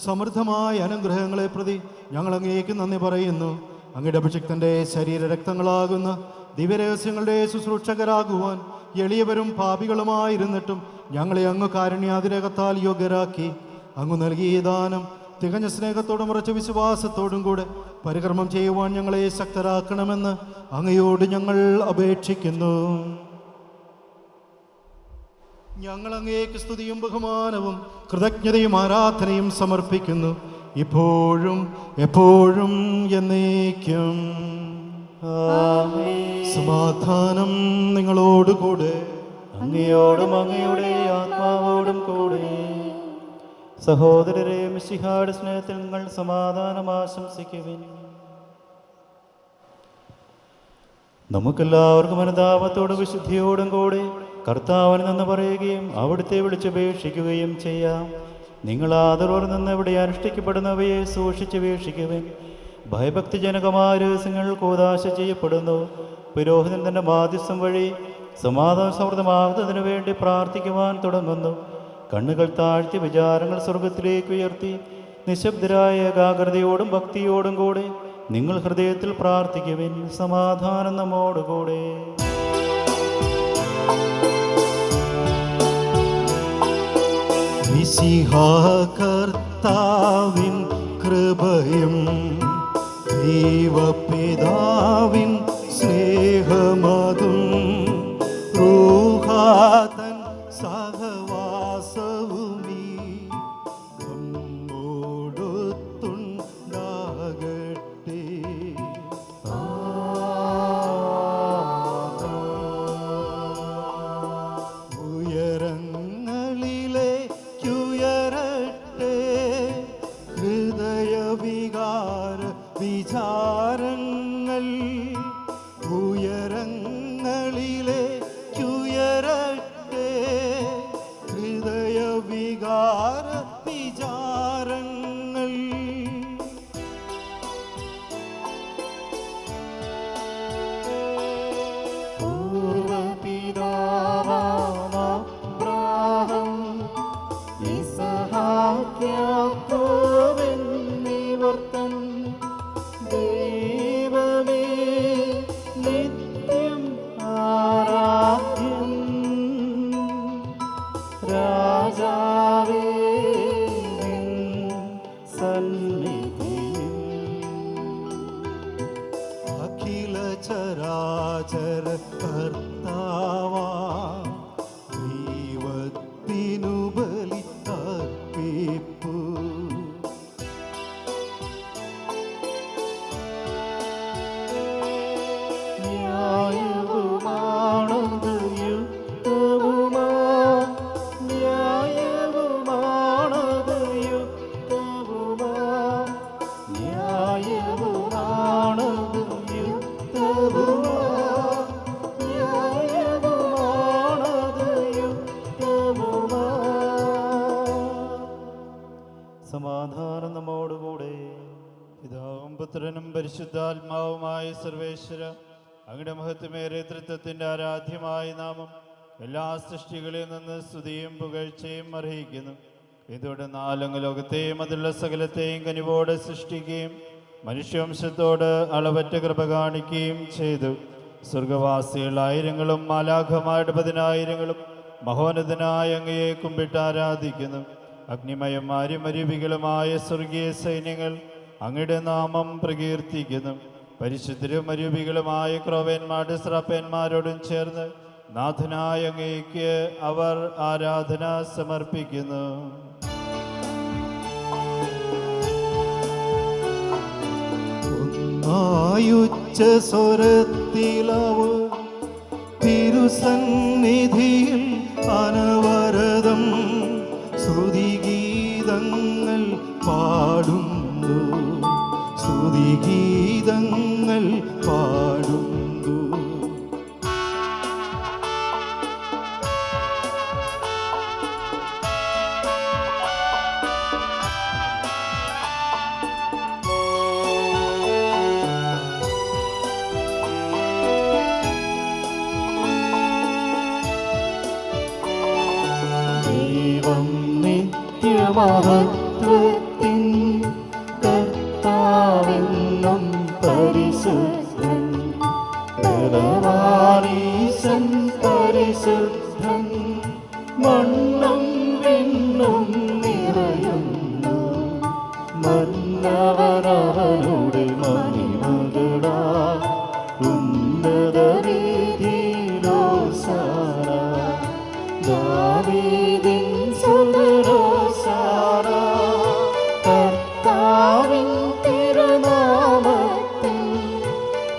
സമൃദ്ധമായ അനുഗ്രഹങ്ങളെ പ്രതി ഞങ്ങൾ അങ്ങേക്ക് നന്ദി പറയുന്നു. അങ്ങയുടെ അഭിഷിക്തന്റെ ശരീരരക്തങ്ങളാകുന്ന ദിവ്യരഹസ്യങ്ങളുടെ ശുശ്രൂഷകരാകുവാൻ എളിയവരും പാപികളുമായിരുന്നിട്ടും ഞങ്ങളെ അങ്ങ് കാരുണ്യാതിരകത്താൽ യോഗ്യരാക്കി. അങ്ങ് നൽകിയ ദാനം തികഞ്ഞ സ്നേഹത്തോടും ഉറച്ച വിശ്വാസത്തോടും കൂടെ പരികർമ്മം ചെയ്യുവാൻ ഞങ്ങളെ ശക്തരാക്കണമെന്ന് അങ്ങയോട് ഞങ്ങൾ അപേക്ഷിക്കുന്നു. ഞങ്ങൾ അങ്ങേക്ക് സ്തുതിയും ബഹുമാനവും കൃതജ്ഞതയും ആരാധനയും സമർപ്പിക്കുന്നു, ഇപ്പോഴും എപ്പോഴും എന്നേക്കും. സമാധാനം നിങ്ങളോടുകൂടെ. അങ്ങയോടും അങ്ങയുടെ ആത്മാവോടും കൂടെ. സഹോദരരെ, മിശിഹായുടെ സ്നേഹത്തിൽ നിങ്ങൾ സമാധാനം ആശംസിക്കുവിൻ. നമുക്കെല്ലാവർക്കും അനുതാപത്തോടും വിശുദ്ധിയോടും കൂടെ കർത്താവിന് നിന്ന് പറയുകയും അവിടുത്തെ വിളിച്ചപേക്ഷിക്കുകയും ചെയ്യാം. നിങ്ങൾ ആദരവോടെ നിന്ന് ഇവിടെ അനുഷ്ഠിക്കപ്പെടുന്നവയെ സൂക്ഷിച്ച് വീക്ഷിക്കുവിൻ. ഭയഭക്തിജനകമായ രഹസ്യങ്ങൾ കൂദാശ ചെയ്യപ്പെടുന്നു. പുരോഹിതൻ തന്റെ മാധ്യസ്ഥം വഴി സമാധാന സൗഹൃദമാകുന്നതിനു വേണ്ടി പ്രാർത്ഥിക്കുവാൻ തുടങ്ങുന്നു. കണ്ണുകൾ താഴ്ത്തി വിചാരങ്ങൾ സ്വർഗത്തിലേക്ക് ഉയർത്തി നിശബ്ദരായ ഏകാഗ്രതയോടും ഭക്തിയോടും കൂടെ നിങ്ങൾ ഹൃദയത്തിൽ പ്രാർത്ഥിക്കുവിൻ. സമാധാനം നമ്മോടുകൂടെ. മിശിഹാ കർത്താവിൻ കൃപയും ദൈവപിതാവിൻ സ്നേഹമതും റൂഹാതൻ സഹവാസവുമീ നമ്മോടൊത്തുണ്ടാകട്ടെ. ഉയരങ്ങളിലേക്കുയരട്ടെ ഹൃദയവികാര വിചാരങ്ങൾ സചര കർത്താവാ ദൈവത്തിനു ബലി അർപ്പിപ്പൂ. ന്യായവുമാണത് യുക്തവുമാ, ന്യായവുമാണത് യുക്തവുമാ, ന്യായവുമാണത് യുക്തവുമാ, ന്യായവുമാണത് യുക്തവുമാ. സമാധാനം നമ്മോടുകൂടെ. പിതാവും പുത്രനും പരിശുദ്ധാത്മാവുമായ സർവേശ്വര, അങ്ങയുടെ മഹത്വമേറിയ തൃത്വത്തിൻ്റെ ആരാധ്യമായ നാമം എല്ലാ സൃഷ്ടികളിൽ നിന്ന് സ്തുതിയും പുകഴ്ചയും അർഹിക്കുന്നു. ഇതോടെ നാലങ്ങ് ലോകത്തെയും അതിലുള്ള സകലത്തെയും കനിവോടെ സൃഷ്ടിക്കുകയും മനുഷ്യവംശത്തോട് അളവറ്റ കൃപ കാണിക്കുകയും ചെയ്തു. സ്വർഗവാസികൾ ആയിരങ്ങളും മാലാഖമാരുടെ 10,000ങ്ങളും മഹോന്നതനായ അങ്ങയെ കുമ്പിട്ട് ആരാധിക്കുന്നു. അഗ്നിമയന്മാരും അരൂപികളുമായ സ്വർഗീയ സൈന്യങ്ങൾ അങ്ങയുടെ നാമം പ്രകീർത്തിക്കുന്നു. പരിശുദ്ധരും അരൂപികളുമായ ക്രോവേന്മാരുടെ ശ്രാപ്പന്മാരോടും ചേർന്ന് നാഥനായ അങ്ങേക്ക് അവർ ആരാധന സമർപ്പിക്കുന്നു. ഒന്നായുച്ച സ്വരത്തിലവ് തിരുസന്നിധിയിൽ അനവരതം സ്തുതിഗീതങ്ങൾ പാടുന്നു, സ്തുതിഗീതങ്ങൾ പാടുന്നു. ദൈവം നിത്യമഹത്വത്തിൻ കർത്താവെന്നും പരിശുദ്ധൻ, ബലവാനീശൻ പരിശുദ്ധൻ, മണ്ണും വിണ്ണും നിറയുന്നു, മന്നവനവനുടെ മഹിമകളാൽ ഉന്നത വീതിയിലോസാന, ദാവീദിൻ സുതരോസാന, കർത്താവിൻ തിരുനാമത്തിൽ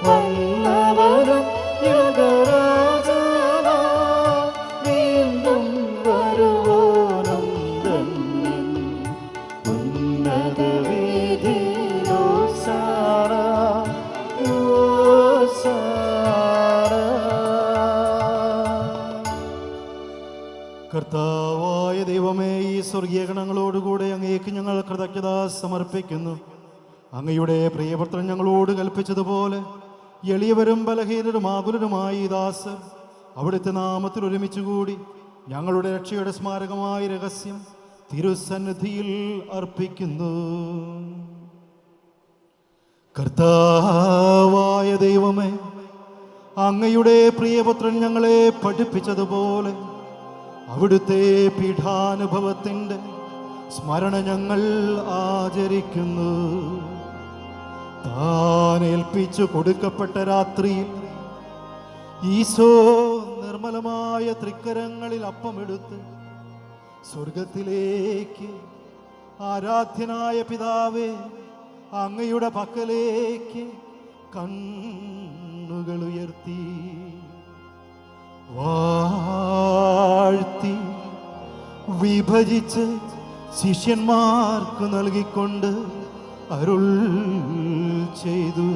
വല്ലവരും യുഗരാജന, വീണ്ടും വരുവോനും ധന്യൻ, ഉന്നത വീതിയിലോസാന, കർത്താവായ ദൈവമേ, ഈ സ്വർഗീയ ഗണങ്ങളോടുകൂടെ അങ്ങേക്ക് ഞങ്ങൾ കൃതജ്ഞത സമർപ്പിക്കുന്നു. അങ്ങയുടെ പ്രിയപുത്രൻ ഞങ്ങളോട് കൽപ്പിച്ചതുപോലെ എളിയവരും ബലഹീനരും ആകുലരുമായി ഈ ദാസർ അവിടുത്തെ നാമത്തിൽ ഒരുമിച്ചുകൂടി ഞങ്ങളുടെ രക്ഷയുടെ സ്മാരകമായ രഹസ്യം തിരുസന്നിധിയിൽ അർപ്പിക്കുന്നു. കർത്താവായ ദൈവമേ, അങ്ങയുടെ പ്രിയപുത്രൻ ഞങ്ങളെ പഠിപ്പിച്ചതുപോലെ അവിടുത്തെ പീഠാനുഭവത്തിൻ്റെ സ്മരണ ഞങ്ങൾ ആചരിക്കുന്നു. താൻ ഏൽപ്പിച്ചു കൊടുക്കപ്പെട്ട രാത്രിയിൽ ഈശോ നിർമ്മലമായ തൃക്കരങ്ങളിൽ അപ്പമെടുത്ത് സ്വർഗത്തിലേക്ക് ആരാധ്യനായ പിതാവേ അങ്ങയുടെ പക്കലേക്ക് കണ്ണുകൾ ഉയർത്തി വാഴ്ത്തി വിഭജിച്ച് ശിഷ്യന്മാർക്ക് നൽകിക്കൊണ്ട് അരുൾ ചെയ്തു,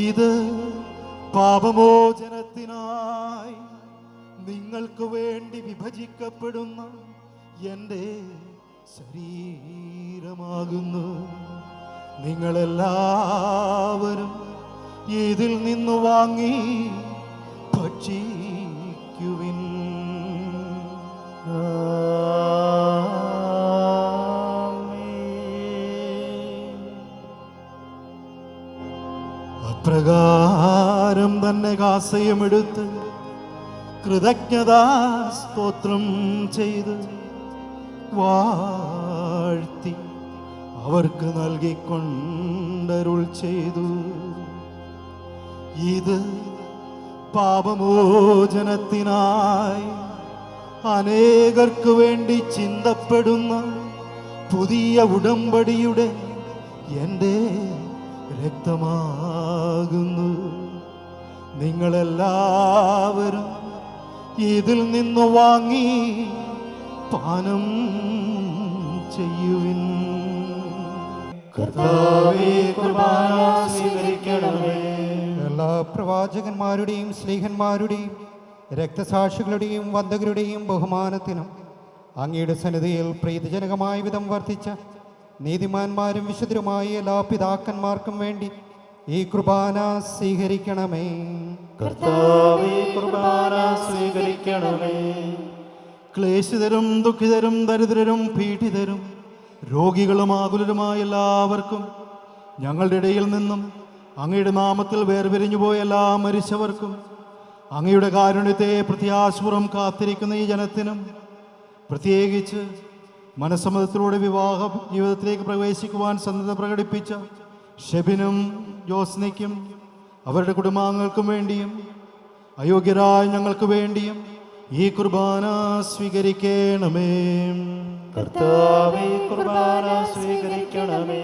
ഇത് പാപമോചനത്തിനായി നിങ്ങൾക്ക് വേണ്ടി വിഭജിക്കപ്പെടുന്ന എൻ്റെ ശരീരമാകുന്നു. നിങ്ങളെല്ലാവരും ഇതിൽ നിന്ന് വാങ്ങി ഭക്ഷിക്കുവിൻ. അപ്രകാരം തന്നെ കാസയുമെടുത്ത് കൃതജ്ഞതാ സ്തോത്രം ചെയ്ത് വാഴ്ത്തി അവർക്ക് നൽകിക്കൊണ്ടരുൾ ചെയ്തു, ഇത് പാപമോചനത്തിനായി അനേകർക്ക് വേണ്ടി ചിന്തപ്പെടുന്ന പുതിയ ഉടമ്പടിയുടെ എൻ്റെ രക്തമാകുന്നു. നിങ്ങളെല്ലാവരും ഇതിൽ നിന്ന് വാങ്ങി പാനം ചെയ്യുവിൻ. കർത്താവേ, കുർബാന സ്വീകരിക്കണമേ. എല്ലാ പ്രവാചകന്മാരുടെയും സ്ലീഹന്മാരുടെയും രക്തസാക്ഷികളുടെയും വന്ദകരുടെയും ബഹുമാനത്തിനും അങ്ങയുടെ സന്നിധിയിൽ പ്രീതിജനകമായ വിധം വർദ്ധിച്ച നീതിമാന്മാരും വിശുദ്ധരുമായ എല്ലാ പിതാക്കന്മാർക്കും വേണ്ടി ഈ കുർബാന സ്വീകരിക്കണമേ. കർത്താവേ, കുർബാന സ്വീകരിക്കണമേ. ക്ലേശിതരും ദുഃഖിതരും ദരിദ്രരും പീഡിതരും രോഗികളും ആകുലരുമായ എല്ലാവർക്കും ഞങ്ങളുടെ ഇടയിൽ നിന്നും അങ്ങയുടെ നാമത്തിൽ വേർപിരിഞ്ഞു പോയ എല്ലാ മരിച്ചവർക്കും അങ്ങയുടെ കാരുണ്യത്തെ പ്രത്യാശപൂർവ്വം കാത്തിരിക്കുന്ന ഈ ജനത്തിനും പ്രത്യേകിച്ച് മനസ്സമ്മതത്തിലൂടെ വിവാഹ ജീവിതത്തിലേക്ക് പ്രവേശിക്കുവാൻ സന്നദ്ധ പ്രകടിപ്പിച്ച ഷെബിനും ജോസ്നയ്ക്കും അവരുടെ കുടുംബാംഗങ്ങൾക്കും വേണ്ടിയും അയോഗ്യരായ ഞങ്ങൾക്ക് വേണ്ടിയും ഈ കുർബാന സ്വീകരിക്കണമേ. കർത്താവേ, കുർബാന സ്വീകരിക്കണമേ.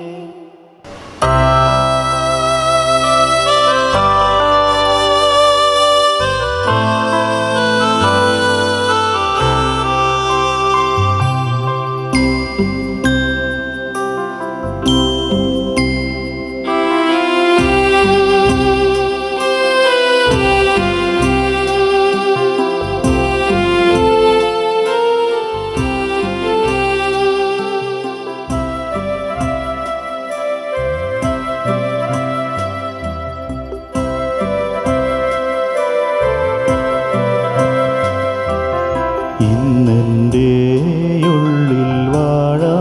ഇന്നെൻ്റെ ഉള്ളിൽ വാഴാ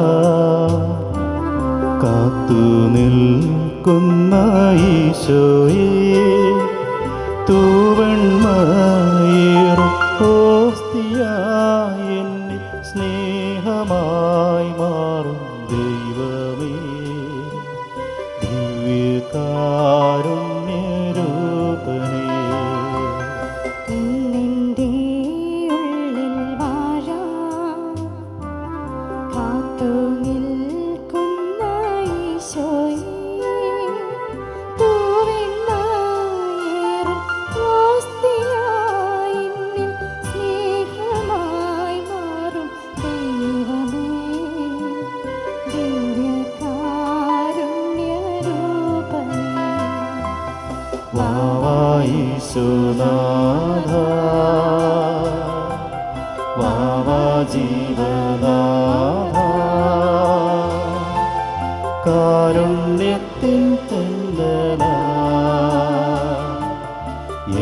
കാത്തു നിൽക്കുന്ന ഈശോയെ, തൂവെണ്മയേറും ഓസ്തിയായി എന്നിൽ സ്നേഹമായി മാറും ദൈവമേ, ദിവ്യകാരുണ്യരൂപനേ. നിന്റെ ഉള്ളിൽ വാഴാൻ കാത്തു നിൽക്കുന്ന ഈശോയെ, തൂവെണ്മയേറും ഓസ്തിയായി എന്നിൽ സ്നേഹമായി മാറും ദൈവമേ, ദിവ്യകാരുണ്യരൂപനേ. വാവാ ഈശോനാഥ, വാവാ ജീവനാഥ, കാരുണ്യത്തിൻ തെന്നലാ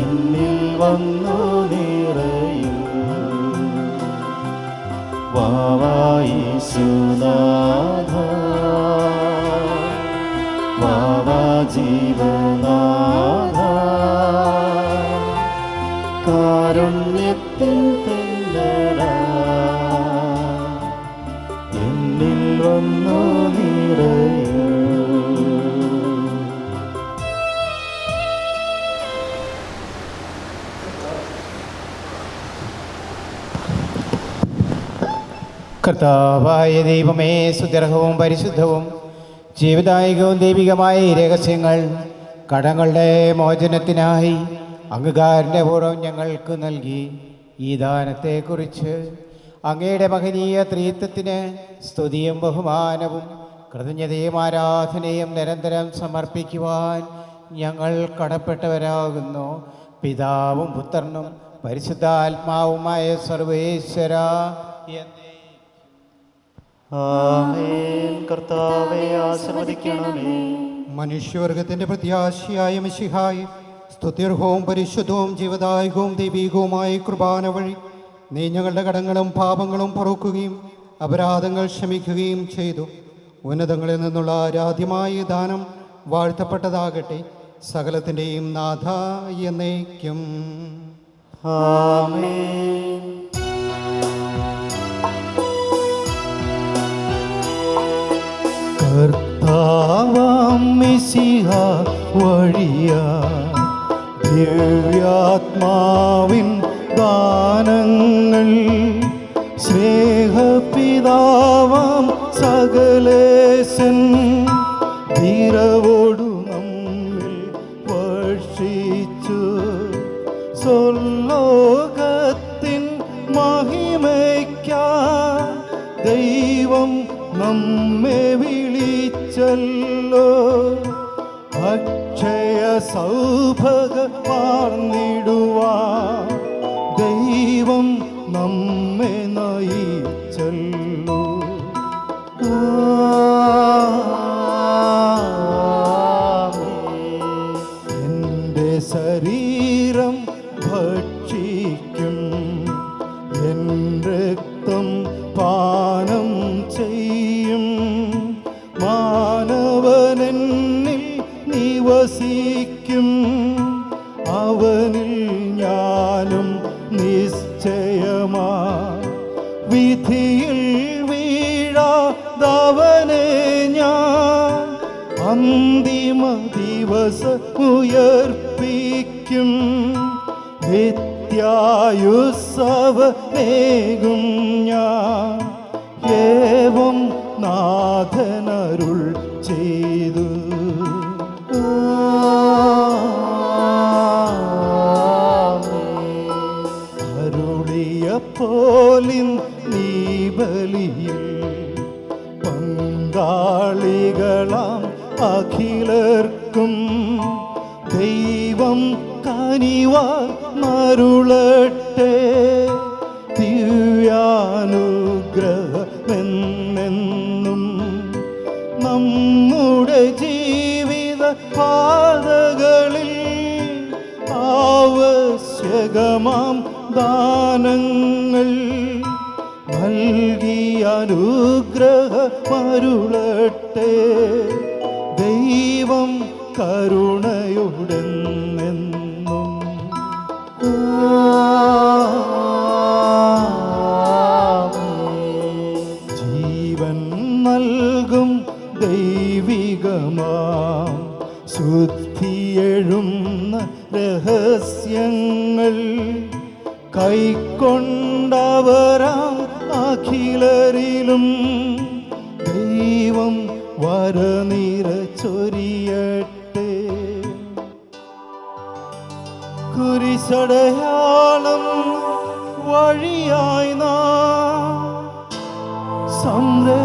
എന്നിൽ വന്നു നിറയും. വാവാ ഈശോനാഥ, വാവാ ജീവനാഥ, കാരുണ്യത്തിൻ തെന്നലാ എന്നിൽ വന്നു നിറയൂ. കർത്താവായ ദൈവമേ, സുദീർഘവും പരിശുദ്ധവും ജീവദായകവും ദൈവികമായ ഈ രഹസ്യങ്ങൾ കടങ്ങളുടെ മോചനത്തിനായി അങ്ങുകാരൻ്റെ പൂർവ്വം ഞങ്ങൾക്ക് നൽകി. ഈ ദാനത്തെക്കുറിച്ച് അങ്ങയുടെ മഹനീയ ത്രിത്വത്തിന് സ്തുതിയും ബഹുമാനവും കൃതജ്ഞതയും ആരാധനയും നിരന്തരം സമർപ്പിക്കുവാൻ ഞങ്ങൾ കടപ്പെട്ടവരാകുന്നു. പിതാവും പുത്രനും പരിശുദ്ധാത്മാവുമായ സർവേശ്വര എന്നേ. ആമേൻ. കർത്താവേ, ആശീർവദിക്കണമേ. മനുഷ്യവർഗത്തിൻ്റെ പ്രത്യാശയായ മിശിഹായി സ്തുത്യർഹവും പരിശുദ്ധവും ജീവദായകവും ദൈവികവുമായ കുർബാന വഴി നീ ഞങ്ങളുടെ കടങ്ങളും പാപങ്ങളും പൊറുക്കുകയും അപരാധങ്ങൾ ക്ഷമിക്കുകയും ചെയ്തു. ഉന്നതങ്ങളിൽ നിന്നുള്ള ആരാധ്യമായ ദാനം വാഴ്ത്തപ്പെട്ടതാകട്ടെ. സകലത്തിൻ്റെയും നാഥ എന്നേക്കും. ആമേൻ. കർത്താവാം മിശിഹ വഴിയാ ദിവ്യാത്മാവിൻ ദാനങ്ങൾ സ്നേഹപിതാവാം സകലേശൻ ധീരവോടു നമ്മിൽ വർഷിച്ചു സ്വർലോകത്തിൻ മഹിമയ്ക്കായി ദൈവം നമ്മെ വിളിച്ചല്ലോ അക്ഷയ സൗഭാഗ്യമാർന്നിടുവാൻ ദൈവം നമ്മെ നയിച്ചല്ലോ. എൻ്റെ ശരീരം ഭക്ഷിക്കും, എൻ രക്തം പാനം ചെയ്യും, മാനവനെന്നിൽ നിവസിക്കും, അവനിൽ ഞാനും നിശ്ചയമാ വിധിയിൽ വീഴാതവനെ ഞാൻ അന്തിമ ദിവസം ഉയർപ്പിക്കും. നിത്യായുസ്സവനേകും ഞാൻ ഏവം നാഥനരുൾ ചെയ്തു. അരുളിയപ്പോലിൻ നീ ബലിയിൽ പങ്കാളികളാം അഖിലർക്കും ദൈവം കനിവാൻ മരുളട്ടെ. ദിവ്യാനുഗ്രഹമെന്നെന്നും നമ്മുടെ ജീവിത പാതകളിൽ ആവശ്യകമാം ദാനങ്ങൾ നൽകി അനുഗ്രഹമരുളട്ടെ. ദൈവം കരുണയുടെന്നെന്നും. ജീവൻ നൽകും ദൈവികമാം ശുദ്ധിയെഴുന്ന രഹസ്യങ്ങൾ കൈക്കൊണ്ടവരാം അഖിലരിലും ദൈവം വരനിര ചൊരിയട്ടെ. കുരിശടയാളം വഴിയായി നാം സംരക്ഷിതരായി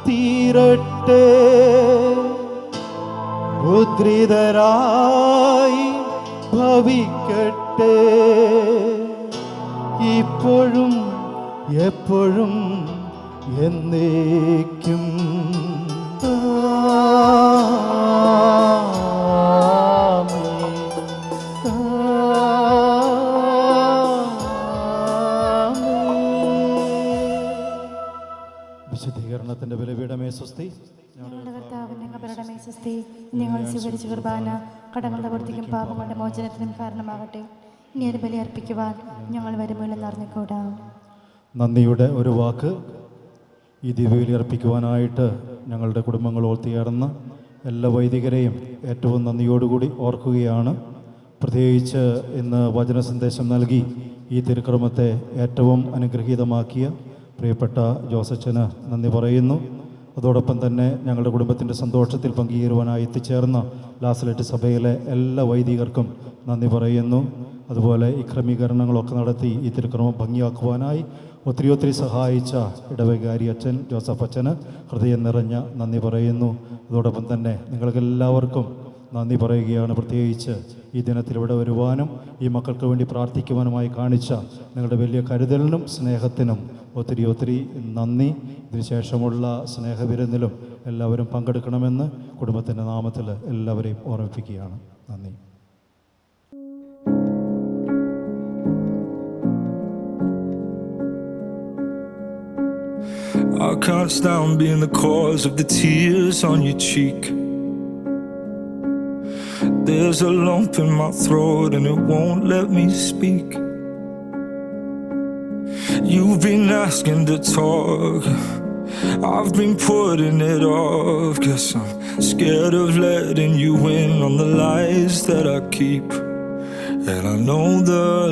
തീരട്ടെ. മുദ്രിതരായി ഭവിക്കട്ടെ. ഇപ്പോഴും എപ്പോഴും എന്നേക്കും. വിശുദ്ധീകരണത്തിന്റെ ബലിപീഠമേ സ്വസ്തി. ഞങ്ങളുടെ കർത്താവിന്റെ കബറിടമേ സ്വസ്തി. ഞങ്ങൾ സ്വീകരിച്ച കുർബാന കടങ്ങളുടെ പൂർത്തിക്കും പാപങ്ങളുടെ മോചനത്തിനും കാരണമാകട്ടെ. ഇനി ഒരു ബലി അർപ്പിക്കുവാൻ ഞങ്ങൾ വരുമൂലം നിറഞ്ഞുകൂടാം. നന്ദിയുടെ ഒരു വാക്ക് ഈ ദിവ്യബലി അർപ്പിക്കുവാനായിട്ട് ഞങ്ങളുടെ കുടുംബങ്ങൾ ഓർത്തിയേർന്ന എല്ലാ വൈദികരെയും ഏറ്റവും നന്ദിയോടുകൂടി ഓർക്കുകയാണ്. പ്രത്യേകിച്ച് ഇന്ന് വചന സന്ദേശം നൽകി ഈ തിരുക്രമത്തെ ഏറ്റവും അനുഗ്രഹീതമാക്കിയ പ്രിയപ്പെട്ട ജോസച്ചന് നന്ദി പറയുന്നു. അതോടൊപ്പം തന്നെ ഞങ്ങളുടെ കുടുംബത്തിൻ്റെ സന്തോഷത്തിൽ പങ്കുചേരുവാനായി എത്തിച്ചേർന്ന ലാസലറ്റ് സഭയിലെ എല്ലാ വൈദികർക്കും നന്ദി പറയുന്നു. അതുപോലെ ഈ ക്രമീകരണങ്ങളൊക്കെ നടത്തി ഈ തിരുക്രമം ഭംഗിയാക്കുവാനായി ഒത്തിരി സഹായിച്ച ഇടവകാരി അച്ഛൻ ജോസഫ് അച്ഛന് ഹൃദയം നിറഞ്ഞ നന്ദി പറയുന്നു. അതോടൊപ്പം തന്നെ നിങ്ങൾക്കെല്ലാവർക്കും നന്ദി പറയുകയാണ്. പ്രത്യേകിച്ച് ഈ ദിനത്തിൽ ഇവിടെ വരുവാനും ഈ മക്കൾക്ക് വേണ്ടി പ്രാർത്ഥിക്കുവാനുമായി കാണിച്ച നിങ്ങളുടെ വലിയ കരുതലിനും സ്നേഹത്തിനും ഒത്തിരി നന്ദി. ഇതിനുശേഷമുള്ള സ്നേഹവിരുന്നിലും എല്ലാവരും പങ്കെടുക്കണമെന്ന് കുടുംബത്തിൻ്റെ നാമത്തിൽ എല്ലാവരെയും ഓർമ്മിപ്പിക്കുകയാണ്. നന്ദി. I can't stand being the cause of the tears on your cheek. There's a lump in my throat and it won't let me speak. You've been asking to talk, I've been putting it off, guess I'm scared of letting you in on the lies that I keep. And I know the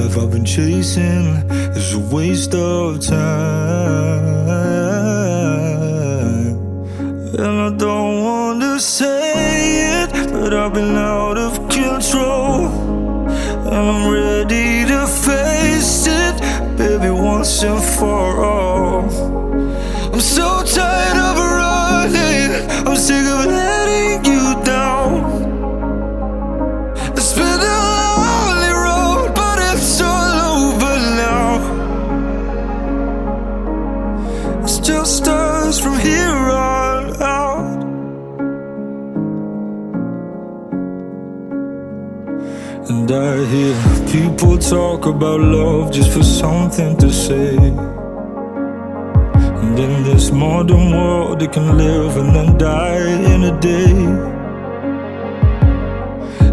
life I've been chasing is a waste of time. And I don't want to say it, but I've been out of control. And I'm ready to face it, baby, once and for all. I'm so tired of running, I'm sick of letting you down. It's been a lonely road, but it's all over now. It's just us from here on out. And I hear people talk about love just for something to say. And in this modern world, it can live and then die in a day.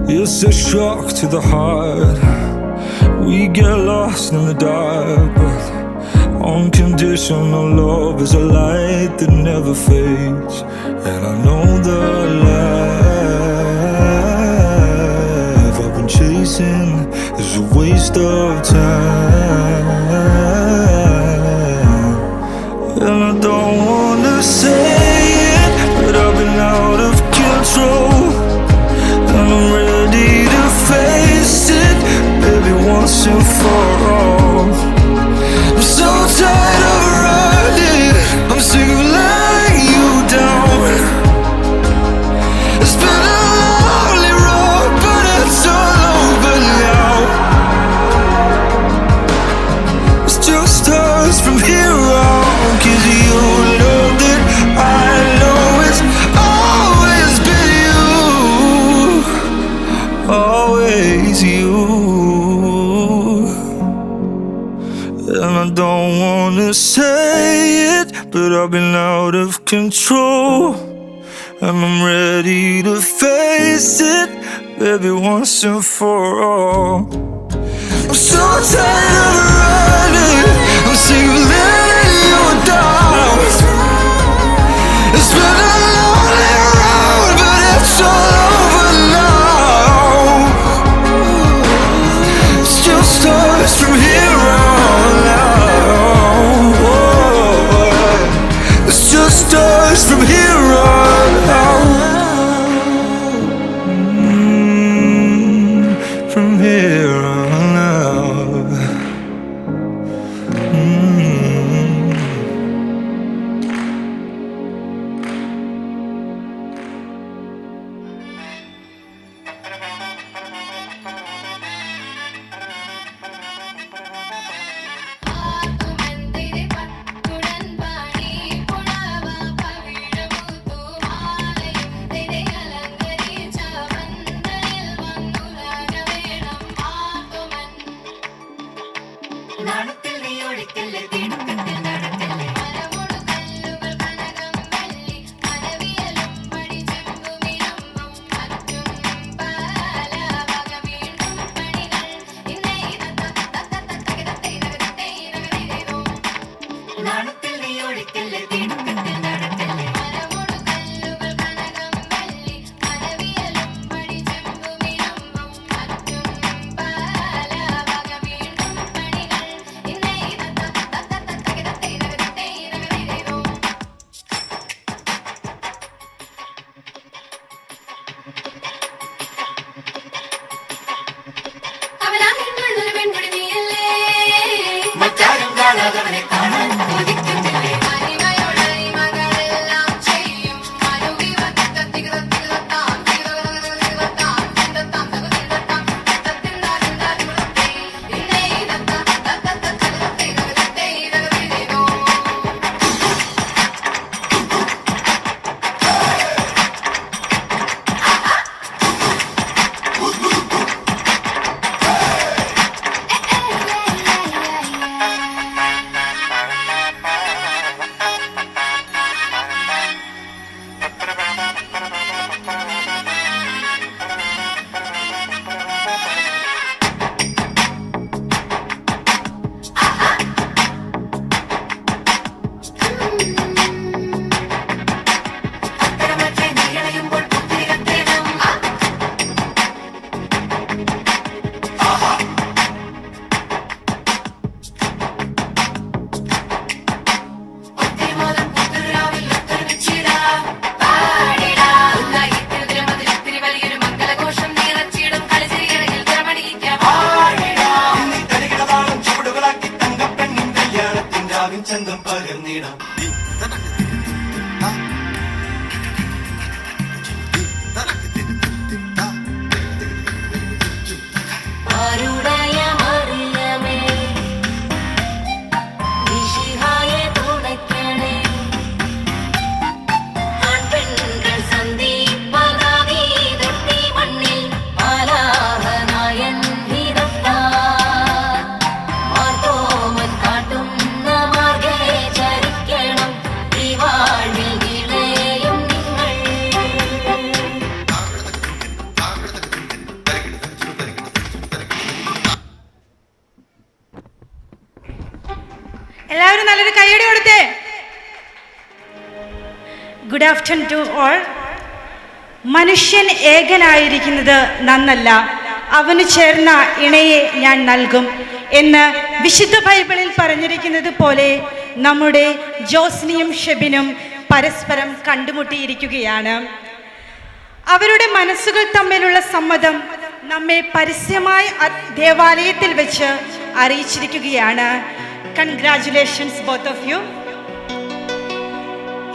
It's a shock to the heart. We get lost in the dark, but unconditional love is a light that never fades. And I know the life I've been chasing is a waste of time. And I don't wanna say it, but I've been out of control. And I'm ready to face it, baby, once and for all. I'm so tired of running, I'm sick of letting you down. It's been a lonely road, but it's all over now. It's just us from here on, 'cause you know that I know it's always been you, always you. And I don't wanna say it, but I've been out of control. And I'm ready to face it, baby, once and for all. I'm so tired of running, I'm sick of letting you down. It's been a lonely road, but it's all over now. It's just us from here on out. It's just us from here on out. From here on out. കൈയടി കൊടുത്തേ. Good afternoon to all. മനുഷ്യൻ ഏകനായിരിക്കുന്നത് നന്നല്ല, അവന് ചേർന്ന ഇണയെ ഞാൻ നൽകും എന്ന് വിശുദ്ധ ബൈബിളിൽ പറഞ്ഞിരിക്കുന്നത് പോലെ നമ്മുടെ ജോസ്നിയും ഷെബിനും പരസ്പരം കണ്ടുമുട്ടിയിരിക്കുകയാണ്. അവരുടെ മനസ്സുകൾ തമ്മിലുള്ള സമ്മതം നമ്മെ പരസ്യമായി ദേവാലയത്തിൽ വെച്ച് അറിയിച്ചിരിക്കുകയാണ്. Congratulations both of you.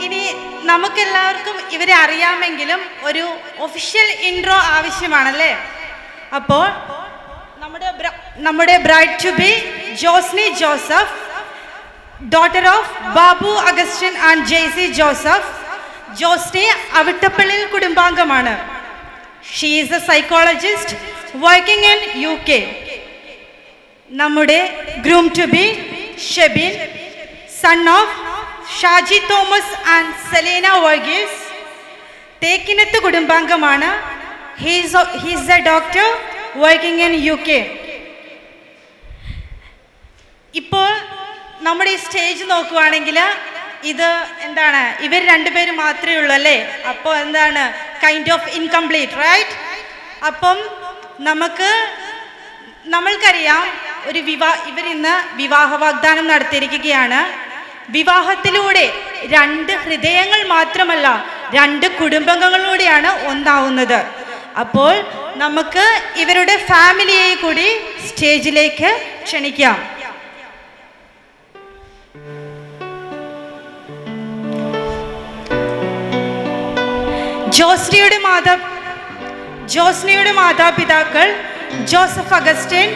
ഇനി നമുക്കെല്ലാവർക്കും ഇവരെ അറിയാമെങ്കിലും ഒരു ഒഫീഷ്യൽ ഇൻട്രോ ആവശ്യമാണല്ലേ. അപ്പോൾ നമ്മുടെ bride to be Josni Joseph, daughter of Babu Augustine and Jaisy Joseph. Josni അവിട്ടപ്പള്ളിയിൽ കുടുംബാംഗമാണ്. She is a psychologist working in UK. നമ്മുടെ groom to be Shebin, son of Shaji Thomas and Selina Varghese, Thekkinath കുടുംബാംഗമാണ്. He's a doctor working in UK. ഇപ്പോൾ നമ്മുടെ ഈ സ്റ്റേജ് നോക്കുവാണെങ്കിൽ ഇത് എന്താണ്, ഇവർ രണ്ടുപേരും മാത്രമേ ഉള്ളൂ അല്ലേ. അപ്പോൾ എന്താണ്, കൈൻഡ് ഓഫ് ഇൻകംപ്ലീറ്റ്, റൈറ്റ്? അപ്പം നമ്മൾക്കറിയാം ഇവരിന്ന് വിവാഹ വാഗ്ദാനം നടത്തിയിരിക്കുകയാണ്. വിവാഹത്തിലൂടെ 2 ഹൃദയങ്ങൾ മാത്രമല്ല 2 കുടുംബങ്ങളിലൂടെയാണ് ഒന്നാവുന്നത്. അപ്പോൾ നമുക്ക് ഇവരുടെ ഫാമിലിയെ കൂടി സ്റ്റേജിലേക്ക് ക്ഷണിക്കാം. ജോസ്നിയുടെ മാതാപിതാക്കൾ Joseph Augustine,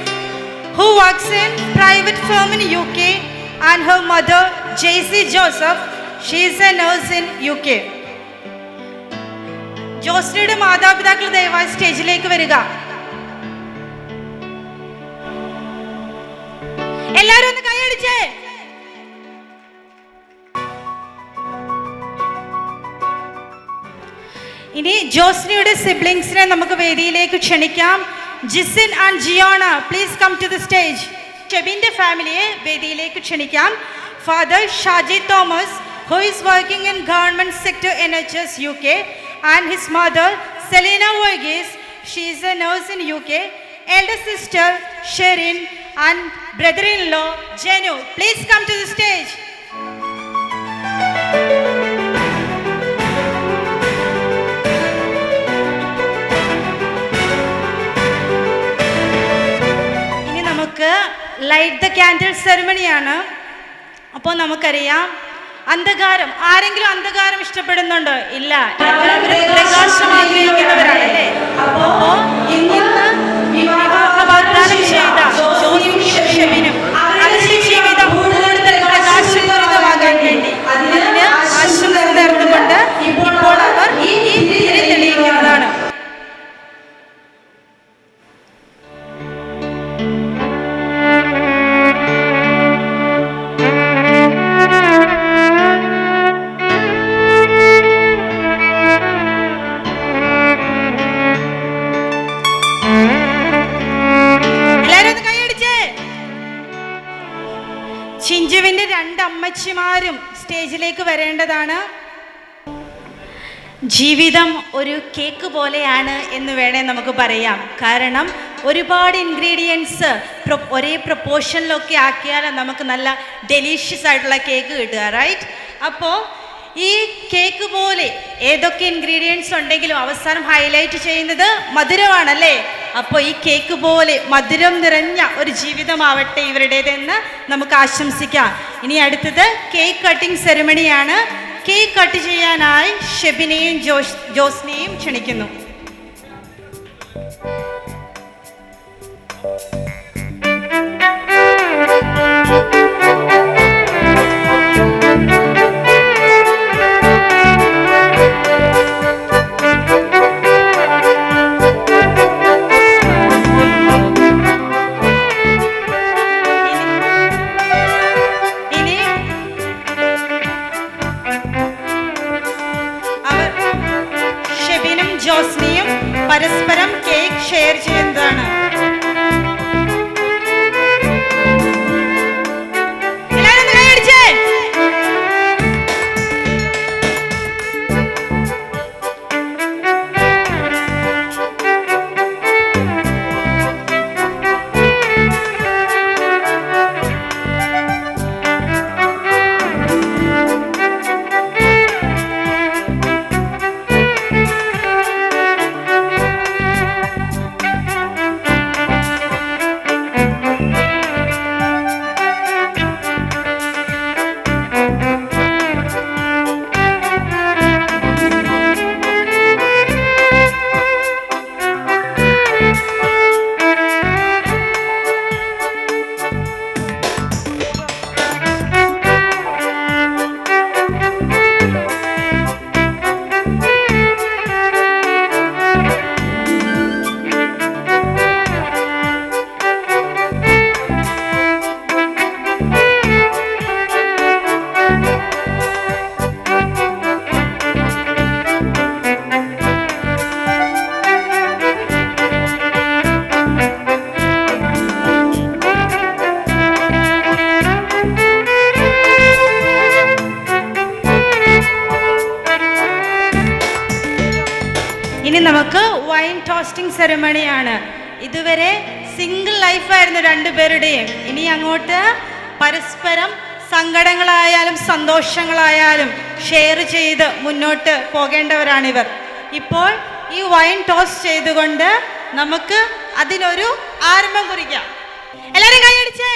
who works in private firm in UK, and her mother Jaycee Joseph, she is a nurse in UK. ജോസ്നിയുടെ മാതാപിതാക്കൾ ദയവായി സ്റ്റേജിലേക്ക് വരിക. എല്ലാവരും ഒന്ന് കൈയടിച്ചേ. ഇനി ജോസ്നിയുടെ സിബ്ലിങ്സിനെ നമുക്ക് വേദിയിലേക്ക് ക്ഷണിക്കാം. Jisin and Jiona, please come to the stage. ഷെബിന്റെ ഫാമിലിയെ വേദിയിലേക്ക് ക്ഷണിക്കാം. Father Shaji Thomas, who is working in government sector NHS UK, and his mother Selena Varghese, she is a nurse in UK. Elder sister Sherin and brother-in-law Jenu, please come to the stage. Light the candle സെറിമണിയാണ്. അപ്പോൾ നമുക്കറിയാം, അന്ധകാരം, ആരെങ്കിലും അന്ധകാരം ഇഷ്ടപ്പെടുന്നുണ്ടോ? ഇല്ല, പ്രകാശം ആഗ്രഹിക്കുന്നവരാണ് അല്ലേ. അപ്പോൾ ഇന്ന് വിവാഹ വാഗ്ദാനം ചെയ്ത ജോസ്നിയും ഷെബിനും അവരുടെ ജീവിതം കൂടുതൽ പ്രകാശപൂരിതമാകാൻ വേണ്ടി അതിന് ആശംസ നേർന്നുകൊണ്ട് ഇപ്പോൾ അവർ ഈ തിരി തെളിയിക്കുന്നതാണ്. ചിഞ്ചുവിന്റെ 2 അമ്മച്ചിമാരും സ്റ്റേജിലേക്ക് വരേണ്ടതാണ്. ജീവിതം ഒരു കേക്ക് പോലെയാണ് എന്ന് വേണേ നമുക്ക് പറയാം. കാരണം ഒരുപാട് ഇൻഗ്രീഡിയൻസ് ഒരേ പ്രൊപ്പോർഷനിലൊക്കെ ആക്കിയാൽ നമുക്ക് നല്ല ഡെലീഷ്യസ് ആയിട്ടുള്ള കേക്ക് കിട്ടുക, റൈറ്റ്? അപ്പോൾ ഈ കേക്ക് പോലെ ഏതൊക്കെ ഇൻഗ്രീഡിയൻസ് ഉണ്ടെങ്കിലും അവസാനം ഹൈലൈറ്റ് ചെയ്യുന്നത് മധുരമാണല്ലേ. അപ്പോൾ ഈ കേക്ക് പോലെ മധുരം നിറഞ്ഞ ഒരു ജീവിതമാവട്ടെ ഇവരുടേതെന്ന് നമുക്ക് ആശംസിക്കാം. ഇനി അടുത്തത് കേക്ക് കട്ടിംഗ് സെറിമണിയാണ്. കേക്ക് കട്ട് ചെയ്യാനായി ഷെബിനെയും ജോസ്നെയും ക്ഷണിക്കുന്നു. ജോസ്നിയും പരസ്പരം കേക്ക് ഷെയർ ചെയ്യുന്നതാണ്. എല്ലാവരും കൈയടിച്ചേ. ഇനി നമുക്ക് വൈൻ ടോസ്റ്റിംഗ് സെറിമണിയാണ്. ഇതുവരെ സിംഗിൾ ലൈഫായിരുന്നു രണ്ടുപേരുടെയും. ഇനി അങ്ങോട്ട് പരസ്പരം സങ്കടങ്ങളായാലും സന്തോഷങ്ങളായാലും ഷെയർ ചെയ്ത് മുന്നോട്ട് പോകേണ്ടവരാണിവർ. ഇപ്പോൾ ഈ വൈൻ ടോസ് ചെയ്തുകൊണ്ട് നമുക്ക് അതിനൊരു ആരംഭം കുറിക്കാം. എല്ലാവരും കൈയടിച്ചേ.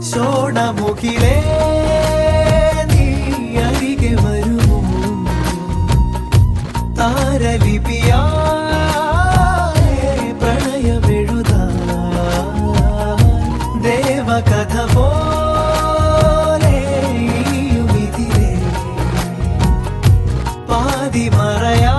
ശോണമുഖിലേ നീ അരികെ വരുമോ താരലിപിയാ പ്രണയമെഴുതാൻ ദേവകഥ പോലെ ഇനിയുമിതിലേ പാതിമറയാ